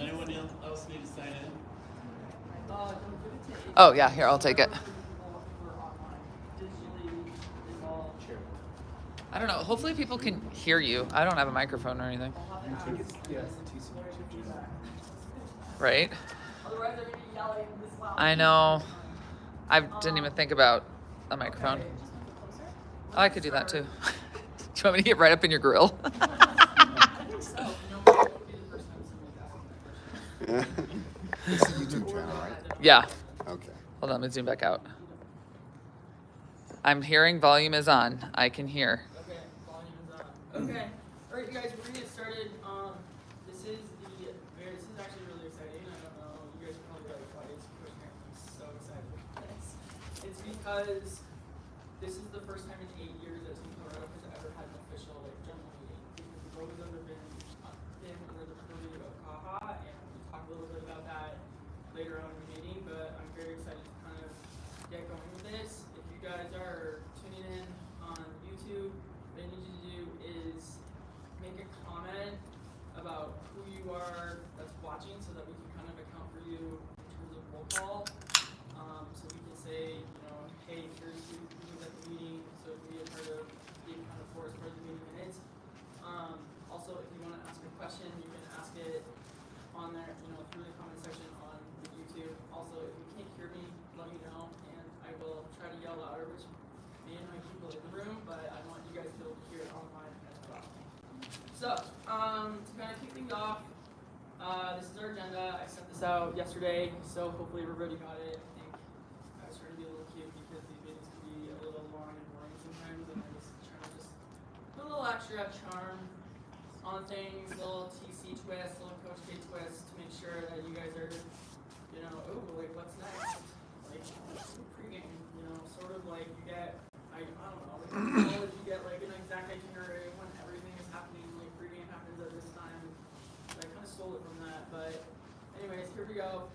anyone else need to sign in? Oh, yeah, here, I'll take it. Sure. I don't know. Hopefully people can hear you. I don't have a microphone or anything. Right? Otherwise, they're going to be yelling this loud. I know. I didn't even think about a microphone. Oh, I could do that too. Do you want me to get right up in your grill? It's a YouTube channel, right? Yeah. Okay. Hold on, let me zoom back out. I'm hearing volume is on. I can hear. Okay, volume is on. Okay. All right, you guys, we're going to get started. This is actually really exciting. I don't know. You guys are probably like, why is Coach Karen so excited for this? It's because this is the first time in 8 years that Team Colorado has ever had an official general meeting. Because we've always been under the purview of CAHA, and we'll talk a little bit about that later on in the meeting. But I'm very excited to kind of get going with this. If you guys are tuning in on YouTube, what I need you to do is make a comment about who you are that's watching so that we can kind of account for you in terms of roll call. So we can say, hey, here's who was at the meeting, so it can be a part of being kind of for as part of the meeting minutes. Also, if you want to ask a question, you can ask it on there, through the comment section on YouTube. Also, if you can't hear me, let me know, and I will try to yell louder, which may annoy people in the room, but I want you guys to be able to hear it online as well. So, to kind of kick things off, this is our agenda. I sent this out yesterday, so hopefully everybody got it. I think I was trying to be a little cute because these meetings can be a little long and boring sometimes, and I was trying to just put a little extra charm on things, a little TC twist, a little Coach K twist to make sure that you guys are, what's next? Like, pregame, sort of like you get, I don't know, like you get like an exact itinerary when everything is happening, like pregame happens at this time. I kind of stole it from that, but anyways, here we go.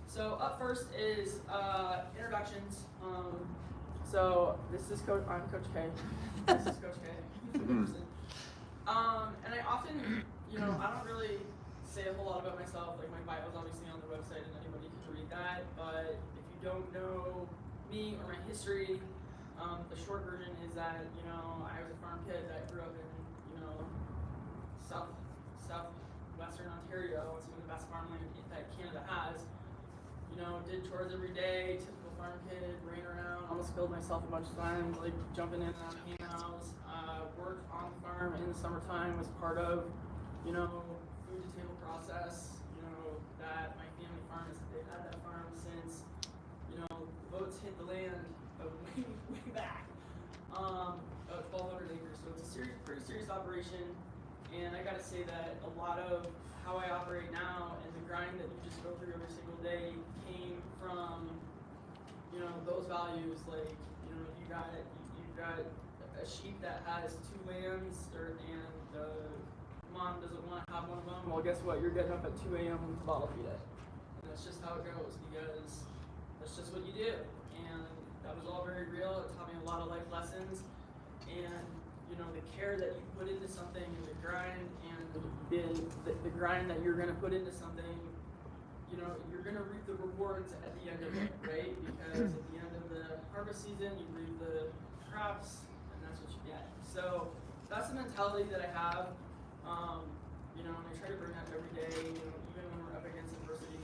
So up first is introductions. So this is I'm Coach K. This is Coach K. And I often, I don't really say a whole lot about myself. Like my bio is obviously on the website and anybody can read that. But if you don't know me or my history, the short version is that, I was a farm kid that grew up in, southwestern Ontario. It's some of the best farmland that Canada has. Did chores every day, typical farm kid, ran around, almost killed myself a bunch of times, like jumping in and out of hay-mows. Worked on the farm in the summertime, was part of, food to table process, that my family farm they've had that farm since, boats hit the land way back. About 1,200 acres, so it's a pretty serious operation. And I gotta say that a lot of how I operate now and the grind that you just go through every single day came from, those values. Like, you got a sheep that has 2 lambs, and the mom doesn't want to have one of them. Well, guess what? You're getting up at 2 a.m. to bottle feed it. And that's just how it goes, because that's just what you do. And that was all very real. It taught me a lot of life lessons. And the care that you put into something, and the grind, and the grind that you're going to put into something, you're going to reap the rewards at the end of it, right? Because at the end of the harvest season, you reap the crops, and that's what you get. So that's the mentality that I have, and I try to bring that every day, even when we're up against adversity,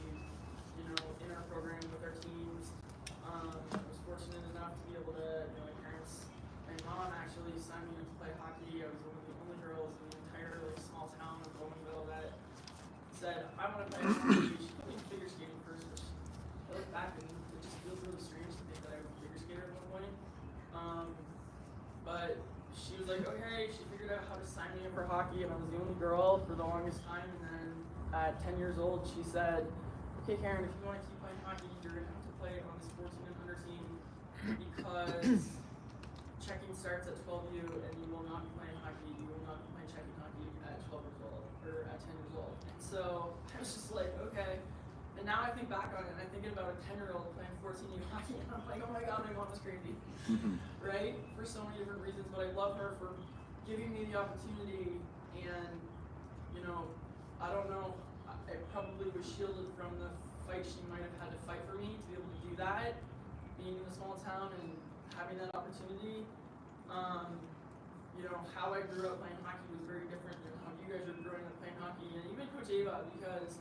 in our program with our teams. I was fortunate enough to be able to, my parents, my mom actually signed me up to play hockey. I was one of the only girls in the entire small town of Bowmanville that said, I want to play hockey. She put me in figure skating first, which I look back and it just feels really strange to think that I was a figure skater at one point. But she was like, okay, she figured out how to sign me up for hockey, and I was the only girl for the longest time. And then at 10 years old, she said, okay, Karen, if you want to keep playing hockey, you're going to have to play on this 14 and under team, because checking starts at 12U, and you will not be playing hockey. You will not be playing checking hockey at 12 years old, or at 10 years old. And so I was just like, okay. And now I think back on it, and I'm thinking about a 10-year-old playing 14U hockey, and I'm like, oh my god, my mom was crazy, right? For so many different reasons, but I love her for giving me the opportunity, and, I don't know, I probably was shielded from the fight she might have had to fight for me to be able to do that. Being in a small town and having that opportunity. You know, how I grew up playing hockey was very different than how you guys are growing up playing hockey, and even Coach Ava, because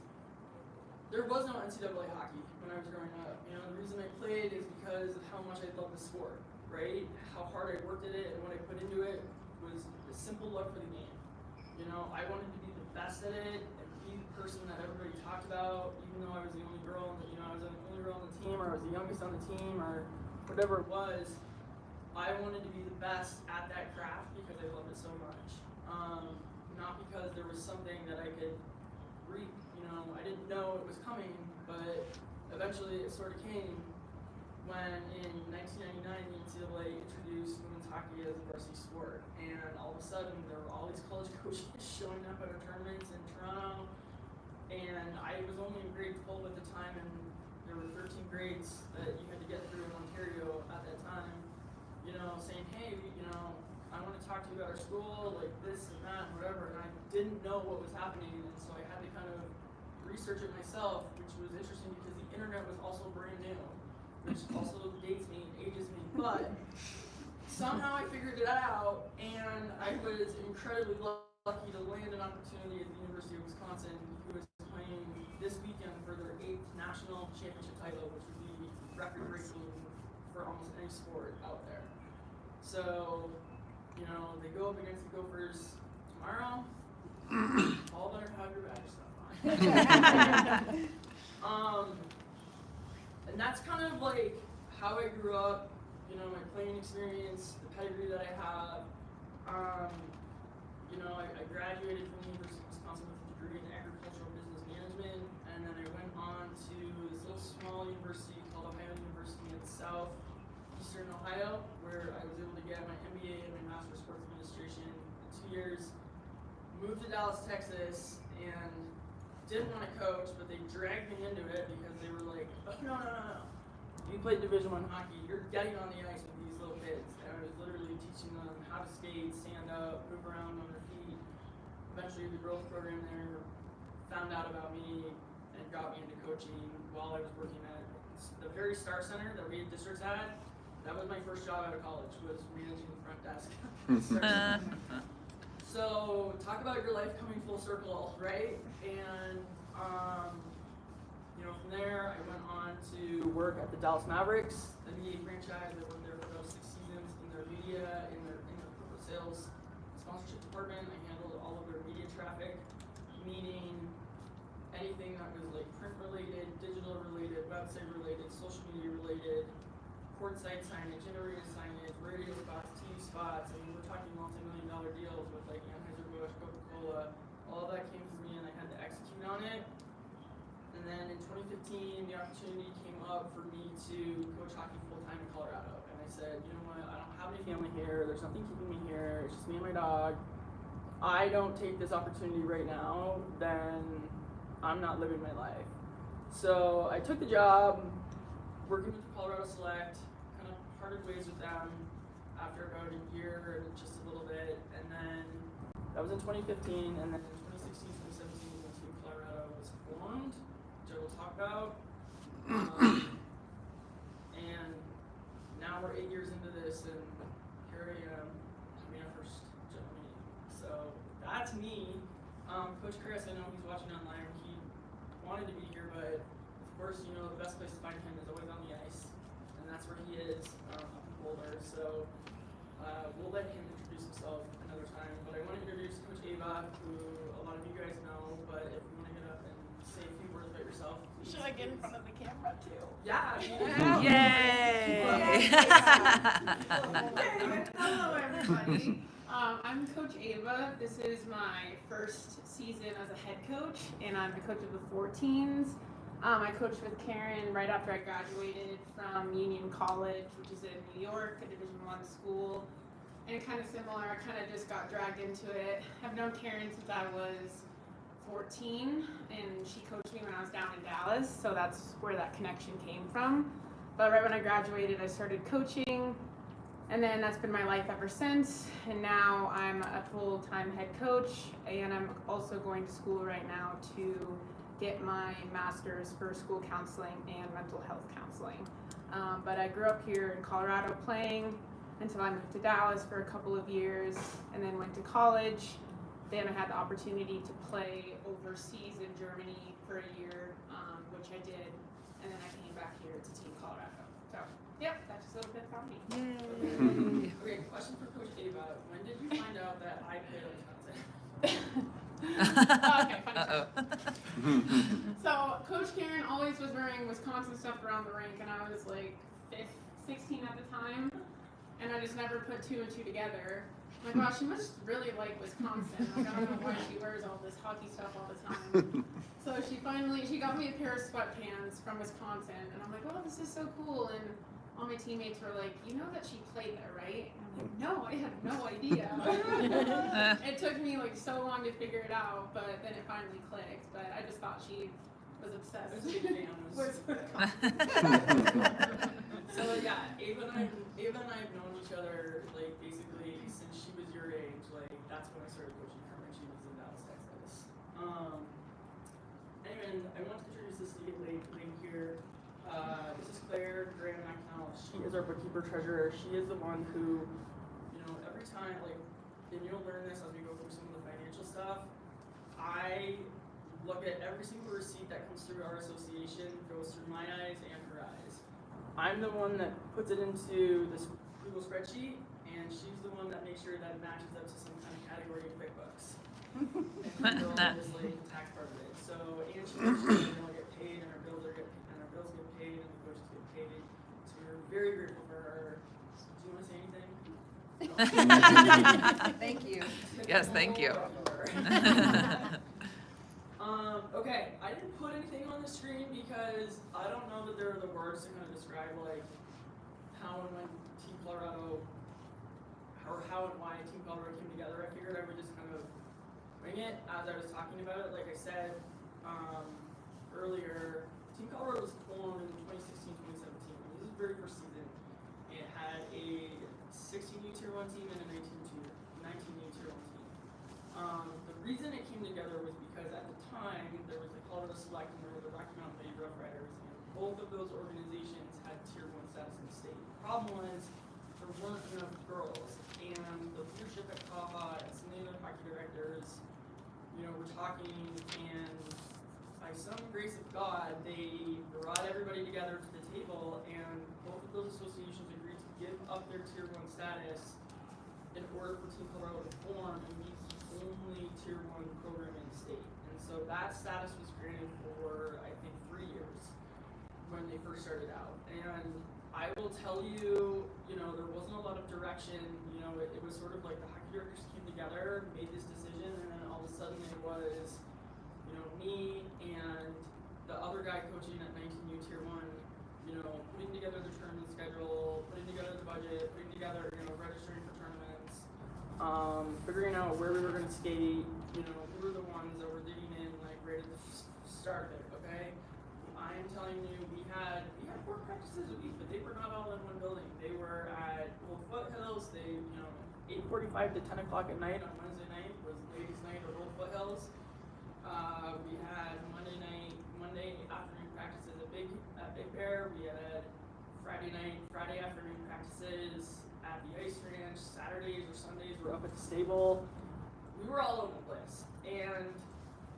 there was no NCAA hockey when I was growing up. You know, the reason I played is because of how much I loved the sport, right? How hard I worked at it and what I put into it was a simple love for the game. You know, I wanted to be the best at it and be the person that everybody talked about, even though I was the only girl, you know, I was the only girl on the team, or I was the youngest on the team, or whatever it was. I wanted to be the best at that craft because I loved it so much. Not because there was something that I could reap, you know, I didn't know it was coming, but eventually it sort of came when in 1999 the NCAA introduced women's hockey as a varsity sport, and all of a sudden there were all these college coaches showing up at our tournaments in Toronto, and I was only in grade 12 at the time, and there were 13 grades that you had to get through in Ontario at that time. You know, saying, hey, you know, I want to talk to you about our school, like this and that, and whatever, and I didn't know what was happening, and so I had to kind of research it myself, which was interesting because the internet was also brand new, which also dates me and ages me, but somehow I figured it out, and I was incredibly lucky to land an opportunity at the University of Wisconsin, who was playing this weekend for their 8th national championship title, which would be record-breaking for almost any sport out there. So, you know, they go up against the Gophers tomorrow. All better have your badge stuff on. And that's kind of like how I grew up, you know, my playing experience, the pedigree that I have. You know, I graduated from the University of Wisconsin with a degree in agricultural business management, and then I went on to this little small university called Ohio University in southeastern Ohio, where I was able to get my MBA and my Master of Sports Administration in 2 years. Moved to Dallas, Texas, and didn't want to coach, but they dragged me into it because they were like, oh, no. You play Division I hockey, you're getting on the ice with these little kids. And I was literally teaching them how to skate, stand up, move around on their feet. Eventually the growth program there found out about me and got me into coaching while I was working at the very Star Center that we had districts at. That was my first job out of college, was managing the front desk. So talk about your life coming full circle, right? And you know, from there I went on to work at the Dallas Mavericks, NBA franchise. I worked there for about 6 seasons in their media, in their corporate sales sponsorship department. I handled all of their media traffic, meaning anything that was like print related, digital related, website related, social media related, courtside signage, arena signage, radio spots, TV spots. I mean, we're talking multi-million-dollar deals with like Anheuser-Busch, Coca-Cola. All of that came from me, and I had to execute on it. And then in 2015, the opportunity came up for me to coach hockey full-time in Colorado. And I said, you know what, I don't have any family here. There's nothing keeping me here. It's just me and my dog. I don't take this opportunity right now, then I'm not living my life. So I took the job, working with Colorado Select, kind of parted ways with them after about a year and just a little bit. And then that was in 2015, and then in 2016, 2017, when Team Colorado was formed, which I will talk about. And now we're 8 years into this, and here I am having our first general meeting. So that's me. Coach Chris, I know he's watching online. He wanted to be here, but of course, you know, the best place to find him is always on the ice, and that's where he is, up in Boulder. So we'll let him introduce himself another time. But I want to introduce Coach Ava, who a lot of you guys know, but if you want to get up and say a few words about yourself, please. Should I get in front of the camera too? Yeah. Yay! Hello, everybody. I'm Coach Ava. This is my first season as a head coach, and I'm the coach of the 14s. I coached with Karen right after I graduated from Union College, which is in New York, a Division I school. And kind of similar, I kind of just got dragged into it. I've known Karen since I was 14, and she coached me when I was down in Dallas, so that's where that connection came from. But right when I graduated, I started coaching, and then that's been my life ever since. And now I'm a full-time head coach, and I'm also going to school right now to get my master's for school counseling and mental health counseling. But I grew up here in Colorado playing until I moved to Dallas for a couple of years and then went to college. Then I had the opportunity to play overseas in Germany for a year, which I did, and then I came back here to Team Colorado. So, yep, that's just a little bit about me. Okay, question for Coach Ava. When did you find out that I played on Okay, funny Uh-oh. story. So, Coach Karen always was wearing Wisconsin stuff around the rink, and I was like 16 at the time, and I just never put two and two together. I'm like, wow, she must really like Wisconsin. Like, I don't know why she wears all this hockey stuff all the time. So she got me a pair of sweatpants from Wisconsin, and I'm like, oh, this is so cool. And all my teammates were like, you know that she played there, right? And I'm like, no, I had no idea. It took me like so long to figure it out, but then it finally clicked. But I just thought she was obsessed with Wisconsin. So yeah, Ava and I have known each other like basically since she was your age. Like that's when I started coaching her when she was in Dallas, Texas. Anyway, I want to introduce this lady here. This is Claire Graham McNall. She is our bookkeeper treasurer. She is the one who, you know, every time and you'll learn this as we go through some of the financial stuff. I look at every single receipt that comes through our association, goes through my eyes and her eyes. I'm the one that puts it into this Google spreadsheet, and she's the one that makes sure that it matches up to some kind of category in QuickBooks. And this like tax part of it. So, and she makes sure that we all get paid, and our bills get paid, and the coaches get paid. So we're very grateful for her. Do you want to say anything? Thank you. Yes, thank you. Okay, I didn't put anything on the screen because I don't know that there are the words to kind of describe like how and when Team Colorado, or how and why Team Colorado came together. I figured I would just kind of wing it as I was talking about it. Like I said earlier, Team Colorado was formed in 2016-2017. This is the very first season. It had a 16U Tier 1 team and a 19U Tier 1 team. The reason it came together was because at the time there was the Colorado Select and there were the Rocky Mountain Lady Rough Riders, and both of those organizations had Tier 1 status in the state. The problem was there weren't enough girls, and the leadership at Kaha and some of the other hockey directors, you know, were talking, and by some grace of God, they brought everybody together to the table, and both of those associations agreed to give up their Tier 1 status in order for Team Colorado to form and be the only Tier 1 program in the state. And so that status was granted for, I think, 3 years when they first started out. And I will tell you, you know, there wasn't a lot of direction. You know, it was sort of like the hockey directors came together, made this decision, and then all of a sudden it was, you know, me and the other guy coaching at 19U Tier 1, you know, putting together the tournament schedule, putting together the budget, putting together, you know, registering for tournaments, figuring out where we were going to skate, you know, who were the ones that were digging in, like, right at the start of it, okay? I am telling you, we had 4 practices a week, but they were not all in one building. They were at Old Foothills. They, you know, 8:45 to 10 o'clock at night on Wednesday night was ladies' night at Old Foothills. We had Monday afternoon practices at Big Bear. We had Friday afternoon practices at the Ice Ranch. Saturdays or Sundays were up at the stable. We were all over the place, and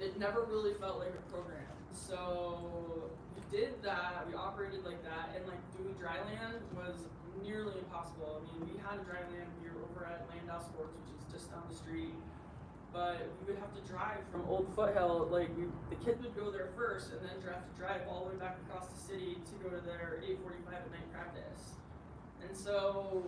it never really felt like a program. So we did that. We operated like that, and like doing dry land was nearly impossible. I mean, we had a dry land here over at Landau Sports, which is just down the street. But we would have to drive from Old Foothill, like the kids would go there first and then have to drive all the way back across the city to go to their 8:45 at night practice. And so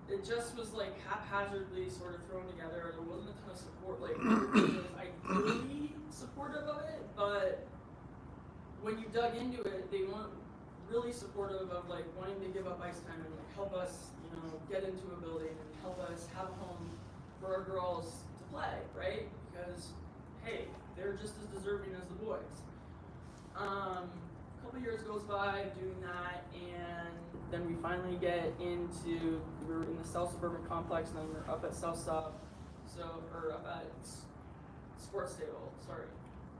it just was like haphazardly sort of thrown together. There wasn't a ton of support. Like everybody was ideally supportive of it, but when you dug into it, they weren't really supportive of like wanting to give up ice time and like help us, you know, get into a building and help us have a home for our girls play, right? Because hey, they're just as deserving as the boys. A couple years goes by doing that, and then we finally get into, we were in the South Suburban Complex, and then we're up at South Sub, up at Sports Stable, sorry.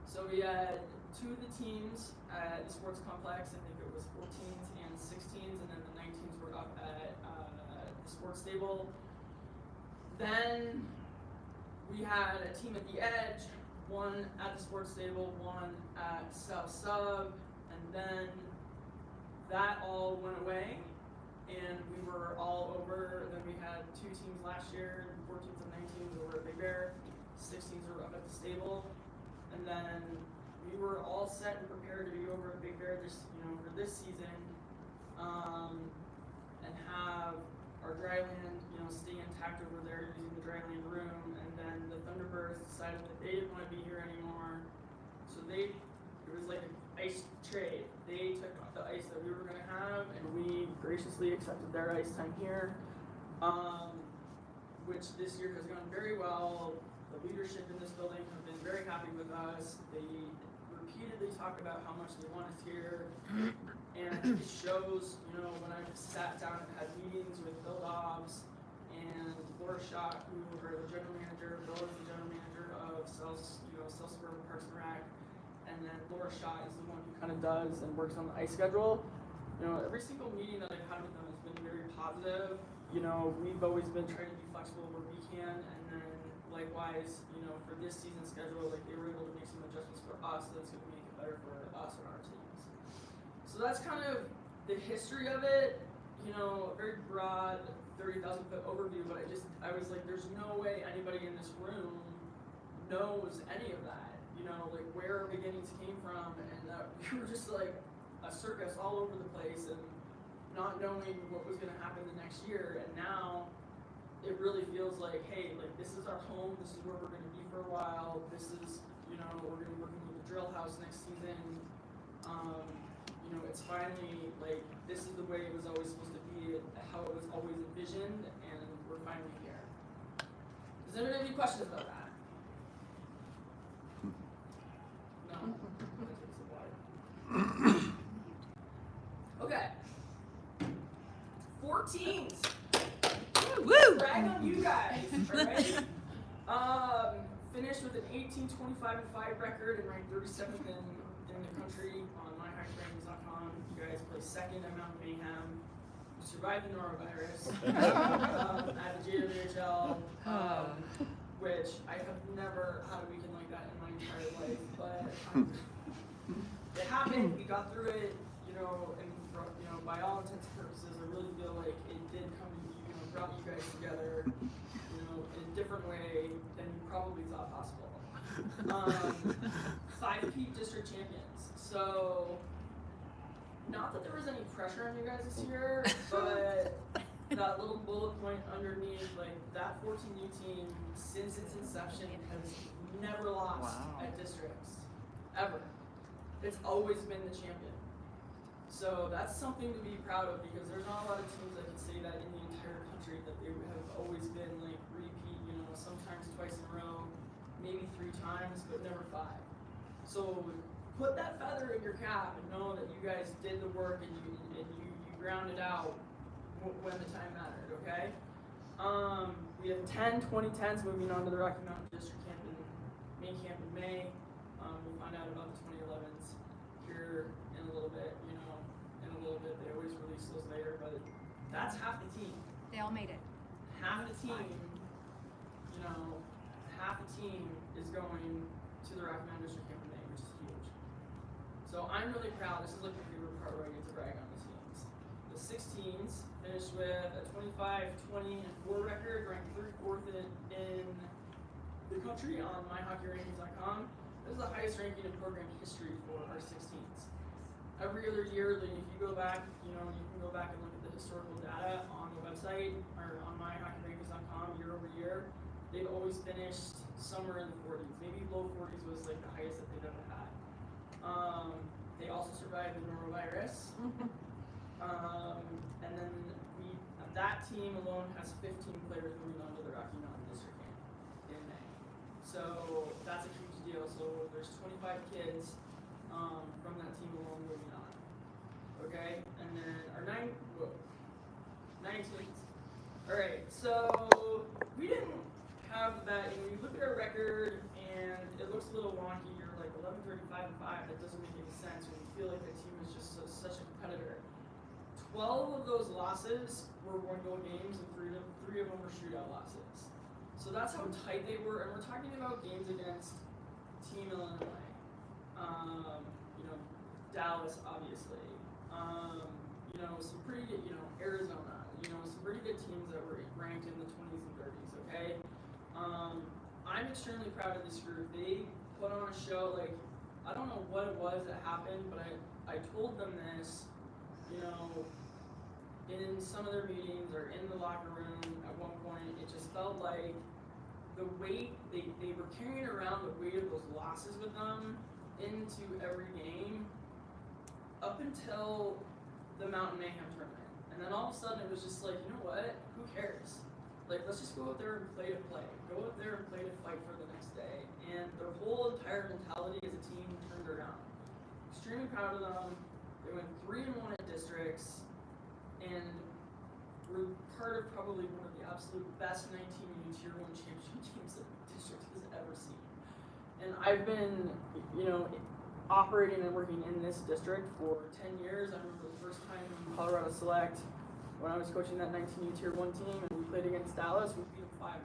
So we had two of the teams at the sports complex, I think it was 14s and 16s, and then the 19s were up at the sports stable. Then we had a team at the edge, one at the sports stable, one at South Sub, and then that all went away, and we were all over. Then we had two teams last year, 14s and 19s over at Big Bear, 16s were up at the stable, and then we were all set and prepared to be over at Big Bear this, for this season, and have our dryland, stay intact over there using the dryland room. And then the Thunderbirds decided that they didn't want to be here anymore, so it was like an ice trade. They took the ice that we were going to have, and we graciously accepted their ice time here, which this year has gone very well. The leadership in this building have been very happy with us. They repeatedly talk about how much they want us here, and it shows, when I've sat down and had meetings with Bill Dobbs and Laura Shaw, who are the general manager. Bill is the general manager of South Suburban Parks and Rec, and then Laura Shaw is the one who kind of does and works on the ice schedule. Every single meeting that I've had with them has been very positive. We've always been trying to be flexible where we can, and then likewise, for this season schedule, they were able to make some adjustments for us that's going to make it better for us and our teams. So that's kind of the history of it. A very broad 30,000 foot overview, but I was like, there's no way anybody in this room knows any of that. Where our beginnings came from, and that we were just like a circus all over the place, and not knowing what was going to happen the next year. And now it really feels like, hey, this is our home. This is where we're going to be for a while. This is, we're going to be working with the drill house next season. It's finally this is the way it was always supposed to be, how it was always envisioned, and we're finally here. Does anyone have any questions about that? No? Okay. 14s. Woo! Brag on you guys, alright? Finished with an 18-25-5 record and ranked 37th in the country on myhockeyrankings.com. You guys placed second at Mountain Mayhem. You survived the norovirus at the JWHL, which I have never had a weekend like that in my entire life, but it happened. We got through it, and by all intents and purposes, I really feel like it did come to brought you guys together, in a different way than you probably thought possible. 5P district champions. So, not that there was any pressure on you guys this year, but that little bullet point underneath, that 14U team, since its inception, has never lost at districts, ever. It's always been the champion. So that's something to be proud of, because there's not a lot of teams that can say that in the entire country, that they have always been repeat, sometimes twice in a row, maybe 3 times, but never 5. So put that feather in your cap and know that you guys did the work, and you grounded out when the time mattered, okay? We have 10 2010s moving on to the Rocky Mountain District Camp main camp in May. We'll find out about the 2011s here in a little bit, They always release those later, but that's half the team. They all made it. Half the team, half the team is going to the Rocky Mountain District Camp in May, which is huge. So I'm really proud. This is my favorite part where I get to brag on the teams. The 16s finished with a 25-20-4 record, ranked 34th in the country on myhockeyrankings.com. This is the highest ranking in program history for our 16s. Every other year, if you go back, you can go back and look at the historical data on the website or on myhockeyrankings.com year over year. They've always finished somewhere in the 40s. Maybe low 40s was the highest that they've ever had. They also survived the norovirus. And then that team alone has 15 players moving on to the Rocky Mountain District Camp in May. So that's a huge deal. So there's 25 kids from that team alone moving on. Okay, and then our 19s. All right, so we didn't have that. When you look at our record, and it looks a little wonky. You're like 11-35 5-5. That doesn't make any sense when you feel like the team is just such a competitor. 12 of those losses were one-goal games, and three of them were shootout losses. So that's how tight they were, and we're talking about games against Team Illinois, Dallas, obviously, some pretty good, Arizona, some pretty good teams that were ranked in the 20s and 30s, okay? I'm extremely proud of this group. They put on a show, I don't know what it was that happened, but I told them this, in some of their meetings or in the locker room at one point. It just felt like the weight, they were carrying around the weight of those losses with them into every game up until the Mountain Mayhem tournament. And then all of a sudden it was just like, you know what? Who cares? Let's just go out there and play to play. Go out there and play to fight for the next day. And their whole entire mentality as a team turned around. Extremely proud of them. They went 3-1 at districts, and were part of probably one of the absolute best 19U Tier 1 championship teams that the district has ever seen. And I've been, operating and working in this district for 10 years. I remember the first time in Colorado Select when I was coaching that 19U Tier 1 team, and we played against Dallas. We beat them 5-1,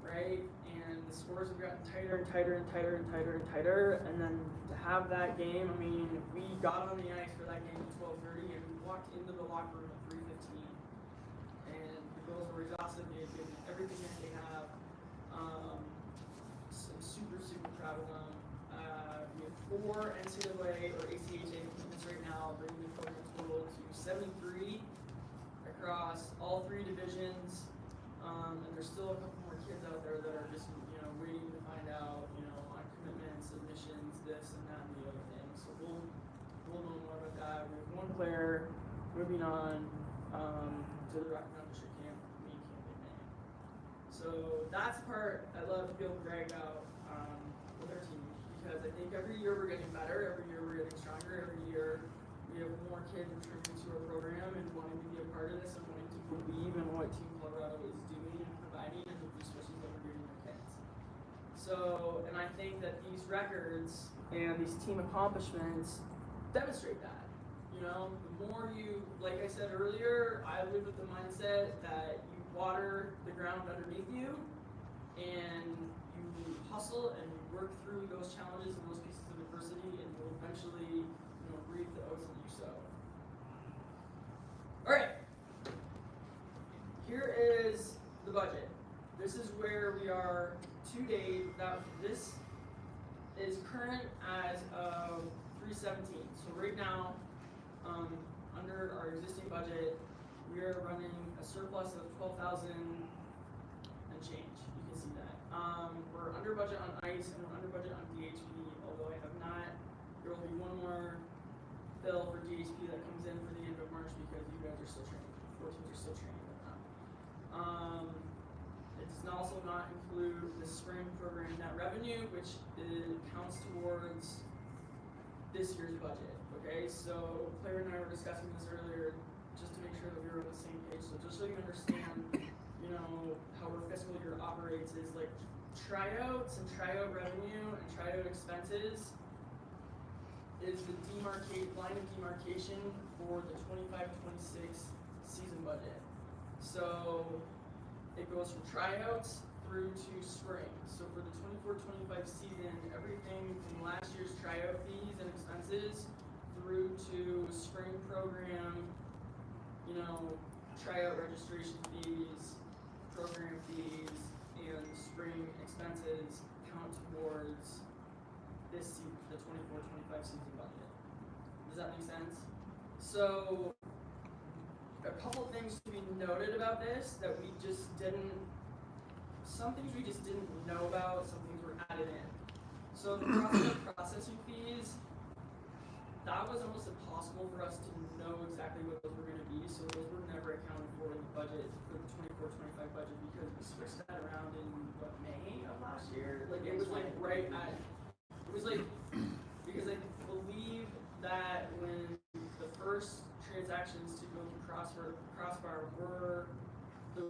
right? And the scores have gotten tighter and tighter and tighter and tighter and tighter. And then to have that game, we got on the ice for that game at 12:30, and we walked into the locker room at 3:15. And the girls were exhausted. They had given everything that they have. So I'm super, super proud of them. We have 4 NCAA or ACHA commitments right now, bringing the program total to 73 across all 3 divisions. And there's still a couple more kids out there that are just, waiting to find out, on commitments, submissions, this and that and the other thing. So we'll know more about that. We have 1 player moving on to the Rocky Mountain District Camp in May. So that's the part I love to be able to brag about with our team, because I think every year we're getting better, every year we're getting stronger, every year we have more kids returning to our program and wanting to be a part of this and wanting to believe in what Team Colorado is doing and providing and the resources that we're giving our kids. So, and I think that these records and these team accomplishments demonstrate that. The more you, like I said earlier, I live with the mindset that you water the ground underneath you and you hustle and you work through those challenges and those pieces of adversity, and you'll eventually reap the oats that you sow. Alright. Here is the budget. This is where we are to date. This is current as of 3/17. So right now, under our existing budget, we are running a surplus of 12,000 and change. You can see that. We're under budget on ice and we're under budget on DHP, although I have not. There will be 1 more bill for DHP that comes in for the end of March because you guys are still training. 4 teams are still training right now. It does also not include the spring program net revenue, which counts towards this year's budget. Okay, so Claire and I were discussing this earlier just to make sure that we were on the same page. So just so you understand, how our fiscal year operates is like tryouts and tryout revenue and tryout expenses is the line of demarcation for the 25-26 season budget. So it goes from tryouts through to spring. So for the 24-25 season, everything from last year's tryout fees and expenses through to spring program, tryout registration fees, program fees, and spring expenses count towards this season, the 24-25 season budget. Does that make sense? So a couple things to be noted about this that we just didn't, some things we just didn't know about, some things were added in. So the processing fees, that was almost impossible for us to know exactly what those were going to be, so those were never accounted for in the budget, for the 24-25 budget, because we switched that around in, May of last year? It was right at, because I believe that when the first transactions to go through Crossbar were the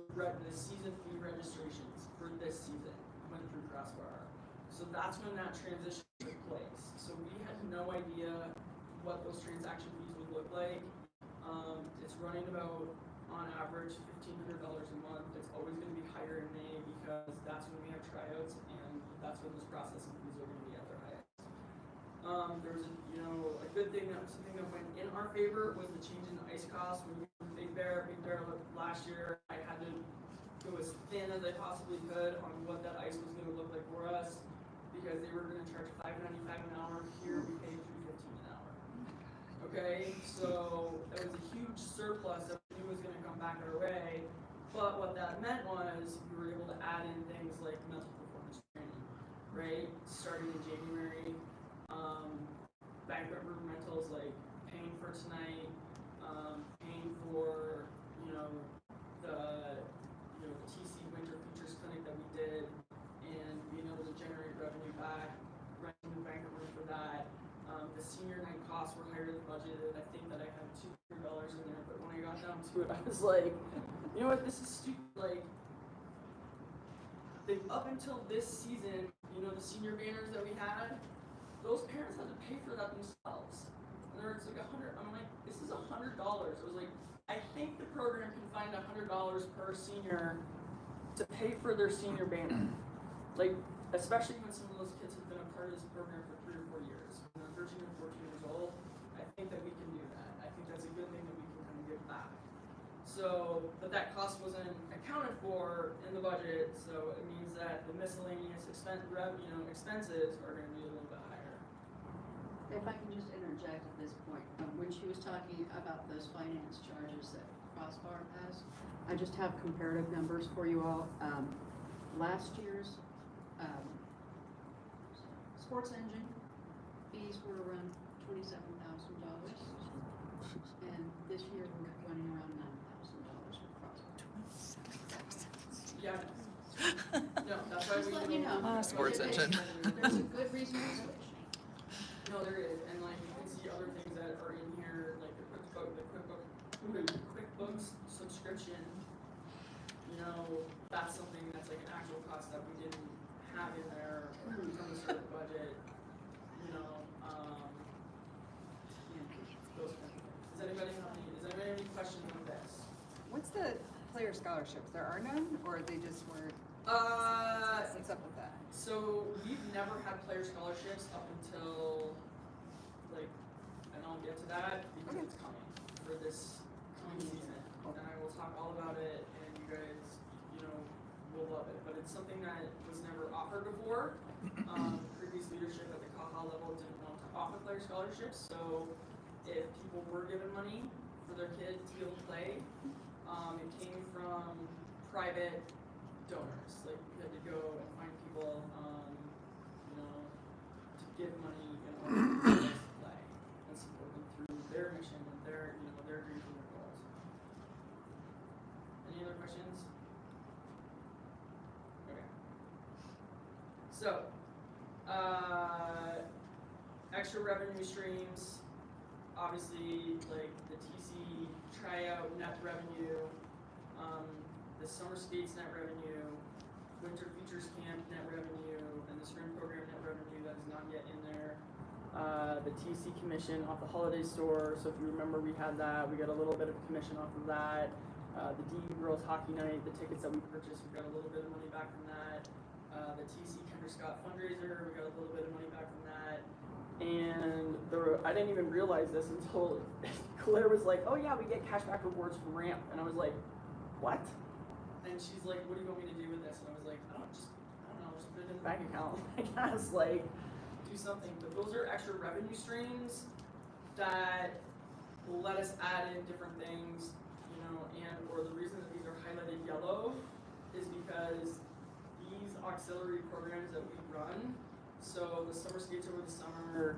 season fee registrations for this season went through Crossbar. So that's when that transition took place. so we had no idea what those transaction fees would look like. It's running about, on average, $1,500 a month. It's always gonna be higher in May because that's when we have tryouts and that's when those processing fees are gonna be at their highest. There's a good thing, something that went in our favor was the change in the ice cost. When we were Big Bear last year, I had to go as thin as I possibly could on what that ice was gonna look like for us because they were gonna charge $5.95 an hour. Here we pay $3.15 an hour. Okay, so that was a huge surplus that we knew was gonna come back our way. But what that meant was we were able to add in things like mental performance training, right? Starting in January. Banquet room rentals like paying for tonight, paying for, the TC Winter Futures Clinic that we did, and being able to generate revenue back, renting the banquet room for that. The senior night costs were higher than budgeted. I think that I had $200 in there, but when I got down to it, I was like, you know what, this is stupid. Like, up until this season, the senior banners that we had, those parents had to pay for that themselves. And there was like I'm like, this is $100. It was like, I think the program can find $100 per senior to pay for their senior banner. Like, especially when some of those kids have been a part of this program for 3 or 4 years. When they're 13 or 14 years old, I think that we can do that. I think that's a good thing that we can kind of give back. So, but that cost wasn't accounted for in the budget, so it means that the miscellaneous expenses are going to be a little bit higher. If I can just interject at this point, when she was talking about those finance charges that Crossbar has, I just have comparative numbers for you all. Last year's Sports Engine fees were around $27,000, and this year we're running around $9,000 for Crossbar. Yeah. No, that's why Just we let you know. Sports There's Engine. There's a good reason to switch. No, there is, and like you can see other things that are in here, like the QuickBooks subscription. That's something that's like an actual cost that we didn't have in there from the sort of budget. Those kind of things. Does anybody have any questions on this? What's the player scholarships? There are none, or they just weren't? What's up with that? So we've never had player scholarships up until, and I'll get to that because it's coming for this coming season. And I will talk all about it, and you guys, will love it. But it's something that was never offered before. Previous leadership at the Caja level didn't want to offer player scholarships, so if people were given money for their kid to be able to play, it came from private donors. Like, we had to go and find people, to give money in order for them to play and support them through their mission and their dreams and their goals. Any other questions? Okay. So, extra revenue streams. Obviously, like the TC tryout net revenue, the summer skates net revenue, winter features camp net revenue, and the spring program net revenue that is not yet in there. The TC commission off the holiday store. So if you remember, we had that. We got a little bit of commission off of that. The DU girls hockey night, the tickets that we purchased, we got a little bit of money back from that. The TC Kendra Scott fundraiser, we got a little bit of money back from that. And I didn't even realize this until Claire was like, "Oh yeah, we get cashback rewards from Ramp," and I was like, "What?" And she's like, "What do you want me to do with this?" And I was like, I don't know, just put it in the bank account. I guess, like, do something. But those are extra revenue streams that will let us add in different things, and or the reason that these are highlighted yellow is because these auxiliary programs that we run. So the summer skates over the summer,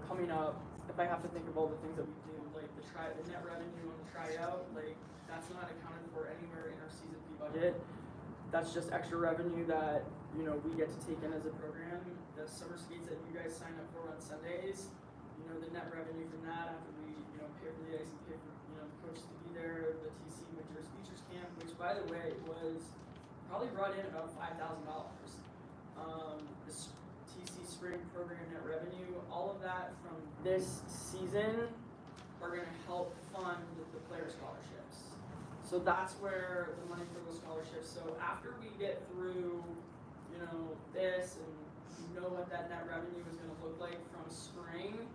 coming up, if I have to think of all the things that we do, like the net revenue on the tryout, like that's not accounted for anywhere in our season fee budget. That's just extra revenue that, we get to take in as a program. The summer skates that you guys sign up for on Sundays, the net revenue from that after we, pay for the ice and pay for, the coaches to be there, the TC Winters Features Camp, which by the way was probably brought in about $5,000. The TC Spring program net revenue, all of that from this season are gonna help fund the player scholarships. So that's where the money for those scholarships, so after we get through, you know, this and you know what that net revenue is gonna look like from spring,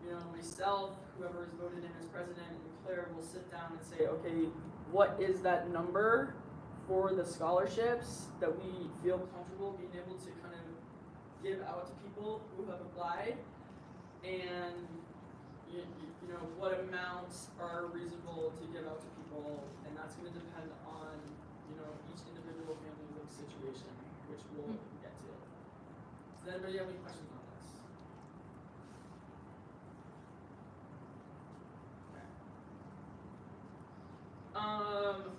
you know, myself, whoever is voted in as president, and Claire will sit down and say, okay, what is that number for the scholarships that we feel comfortable being able to kind of give out to people who have applied, and you know, what amounts are reasonable to give out to people, and that's gonna depend on, you know, each individual family situation, which we'll get to. Does anybody have any questions on this?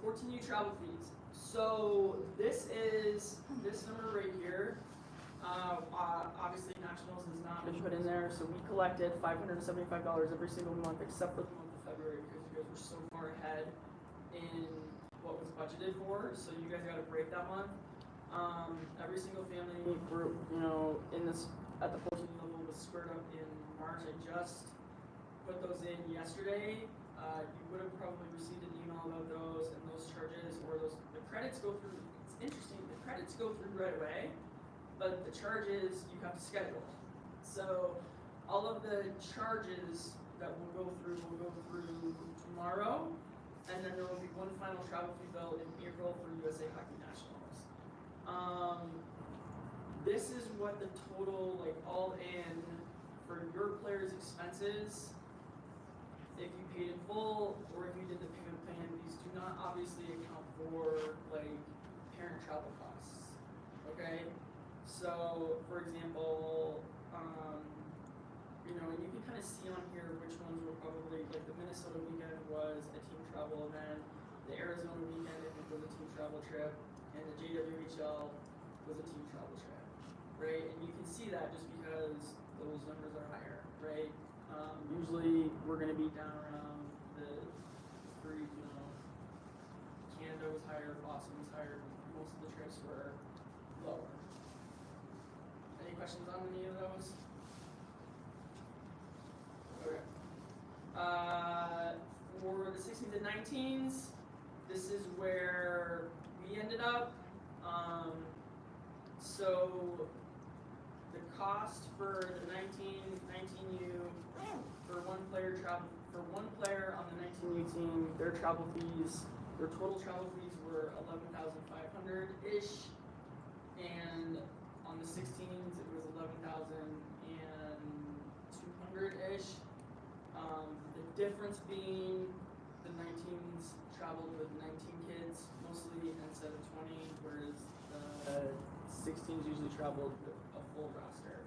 14U travel fees. So this number right here. Obviously nationals has not been put in there, so we collected $575 every single month except for the month of February because you guys were so far ahead in what was budgeted for. So you guys got to break that month. Every single family group, you know, in this at the 14 level was squared up in March. I just put those in yesterday. You would have probably received an email about those and those charges, or the credits go through. It's interesting, the credits go through right away, but the charges you have to schedule. So all of the charges that will go through tomorrow, and then there will be one final travel fee bill in April for USA Hockey Nationals. This is what the total, like all in, for your players' expenses, if you paid in full or if you did the payment plan, these do not obviously account for like parent travel costs. Okay, so for example, you know, and you can kind of see on here which ones were probably like the Minnesota weekend was a team travel event, the Arizona weekend I think was a team travel trip, and the JWHL was a team travel trip, right? And you can see that just because those numbers are higher, right? Usually we're going to be down around the three, you know, Canada was higher, Boston was higher, most of the trips were lower. Any questions on any of those? Okay. For the 16s and 19s, this is where we ended up. So the cost for the 19U for one player on the 19U team, their travel fees, their total travel fees were $11,500-ish, and on the 16s it was $11,200-ish. The difference being the 19s traveled with 19 kids mostly instead of 20, whereas the 16s usually traveled with a full roster,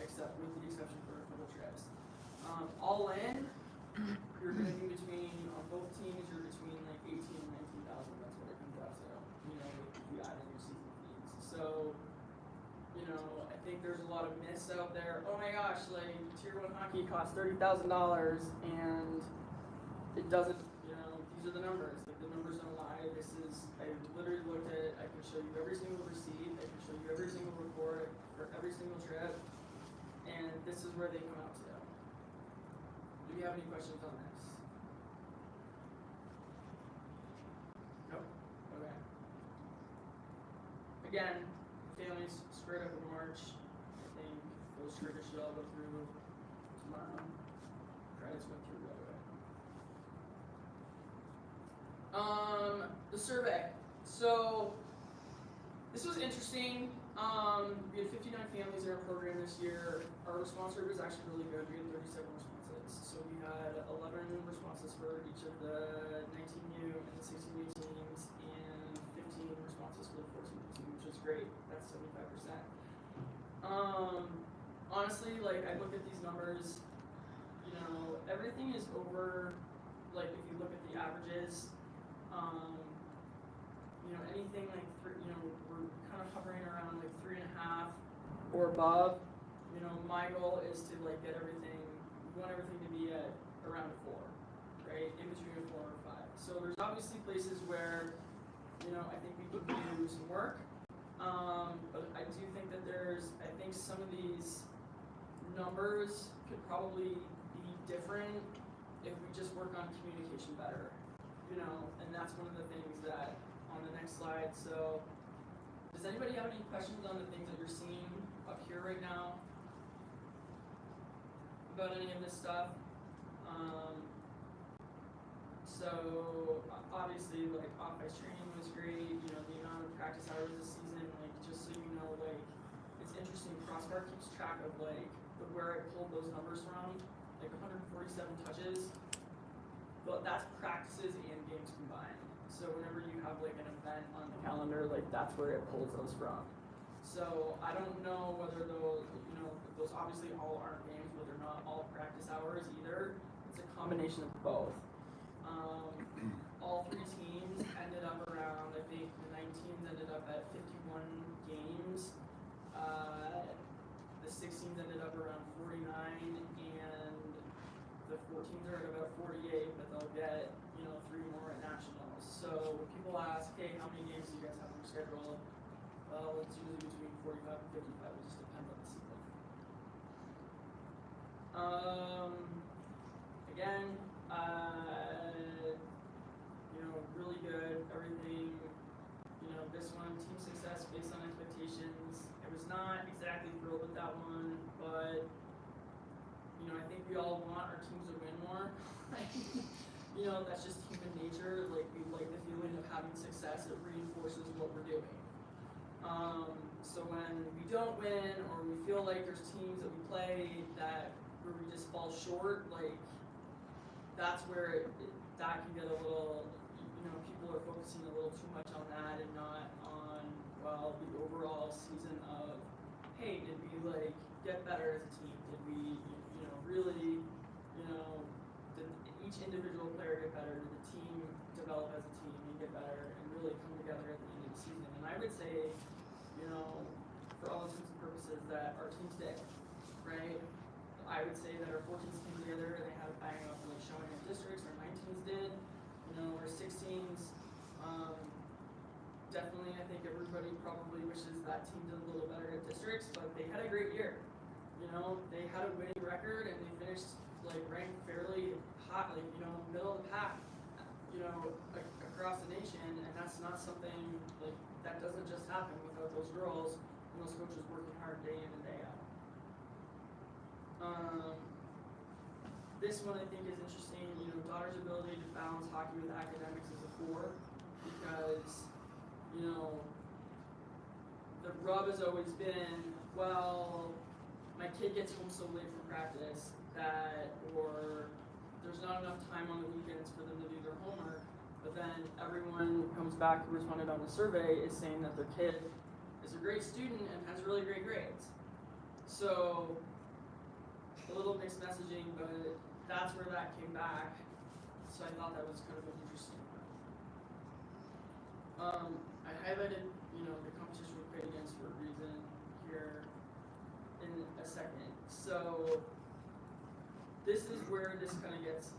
except with the exception for a couple trips. All in, you're going to be between, on both teams, you're between like 18 and 19,000. That's what it comes out to, you know, if you add in your season fees. So, you know, I think there's a lot of myths out there. Oh my gosh, like Tier 1 hockey costs $30,000 and it doesn't, you know, these are the numbers. Like the numbers don't lie. This is, I literally looked at it. I can show you every single receipt. I can show you every single report for every single trip. And this is where they come out to. Do you have any questions on this? Nope. Okay. Again, families squared up in March. I think those triggers should all go through tomorrow. Credits went through right away. The survey. So this was interesting. We had 59 families in our program this year. Our response rate was actually really good. We had 37 responses. So we had 11 responses for each of the 19U and the 16U teams, and 15 responses for the 14U team, which is great. That's 75%. Honestly, like I look at these numbers, you know, everything is over. Like if you look at the averages, you know, anything like you know, we're kind of hovering around like 3.5 or above. You know, my goal is to like get everything. We want everything to be at around a 4, right? In between a 4 or 5. So there's obviously places where, you know, I think we can do some work. But I do think that I think some of these numbers could probably be different if we just work on communication better, and that's one of the things that on the next slide. So does anybody have any questions on the things that you're seeing up here right now about any of this stuff? So obviously, like, off-ice training was great, the amount of practice hours this season, like, just so you know, like, it's interesting, Crossbar keeps track of, like, where I pulled those numbers from, like 147 touches, but that's practices and games combined. So whenever you have, like, an event on the calendar, like, that's where it pulls those from. So I don't know whether those, those obviously all aren't games, but they're not all practice hours either. It's a combination of both. All three teams ended up around, I think the 19s ended up at 51 games. The 16s ended up around 49, and the 14s are at about 48, but they'll get, 3 more at nationals. So when people ask, hey, how many games do you guys have on your schedule? Well, it's usually between 45 and 55. It just depends on the season. Again, really good, everything, this one, team success based on expectations. I was not exactly thrilled with that one, but, I think we all want our teams to win more. That's just human nature. Like, we like the feeling of having success. It reinforces what we're doing. So when we don't win, or we feel like there's teams that we play where we just fall short, like, that's where that can get a little, people are focusing a little too much on that and not on, the overall season of, hey, did we, like, get better as a team? Did we, really, did each individual player get better? Did the team develop as a team and get better and really come together at the end of the season? And I would say, for all intents and purposes, that our teams did, right? I would say that our 14s came together, they had a bang up, like, showing in districts. Our 19s did, our 16s, definitely, I think everybody probably wishes that team did a little better at districts, but they had a great year. They had a winning record, and they finished, like, ranked fairly hot, like, middle of the pack, across the nation, and that's not something, like, that doesn't just happen without those girls and those coaches working hard day in and day out. This one I think is interesting, daughter's ability to balance hockey with academics is a 4, because, the rub has always been, well, my kid gets home so late from practice or there's not enough time on the weekends for them to do their homework, but then everyone who comes back who responded on the survey is saying that their kid is a great student and has really great grades. So, a little mixed messaging, but that's where that came back. So I thought that was kind of an interesting one. I highlighted, the competition we played against for a reason here in a second. So this is where this kind of gets,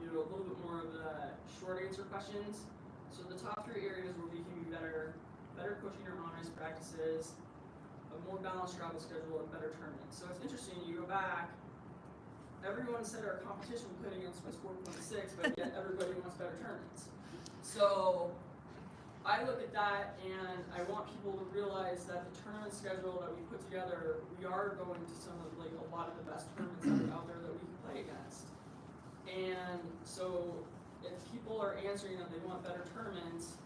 a little bit more of the short answer questions. So the top 3 areas where we can be better coaching your honors practices, a more balanced travel schedule, and better tournaments. So it's interesting, you go back, everyone said our competition we played against was 4.6, but yet everybody wants better tournaments. So I look at that and I want people to realize that the tournament schedule that we put together, we are going to some of, like, a lot of the best tournaments that are out there that we can play against. And so if people are answering that they want better tournaments,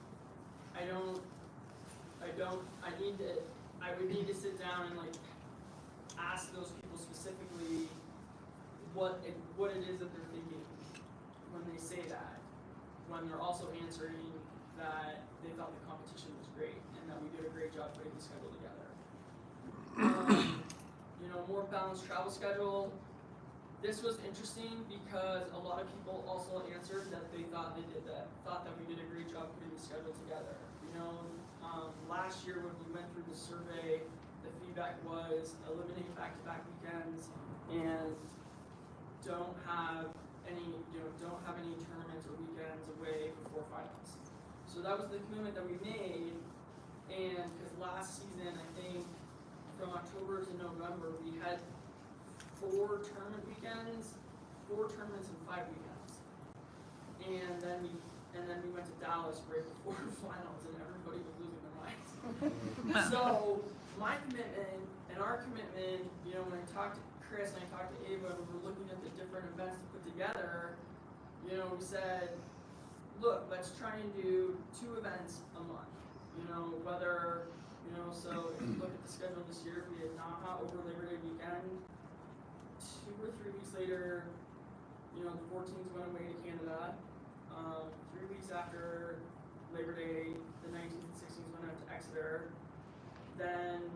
I would need to sit down and, like, ask those people specifically what it is that they're thinking when they say that, when they're also answering that they thought the competition was great and that we did a great job putting the schedule together. More balanced travel schedule. This was interesting because a lot of people also answered that they thought we did a great job putting the schedule together. Last year when we went through the survey, the feedback was eliminate back-to-back weekends and don't have any tournaments or weekends away before finals. So that was the commitment that we made, And because last season, I think from October to November, we had 4 tournament weekends, 4 tournaments in 5 weekends. And then we went to Dallas right before finals, and everybody was losing their minds. So my commitment and our commitment, you know, when I talked to Chris and I talked to Ava, and we were looking at the different events to put together, you know, we said, look, let's try and do 2 events a month. You know, whether, you know, so if you look at the schedule this year, we had Naha over Labor Day weekend. 2 or 3 weeks later, you know, the 14s went away to Canada. 3 weeks after Labor Day, the 19th and 16th went out to Exeter. Then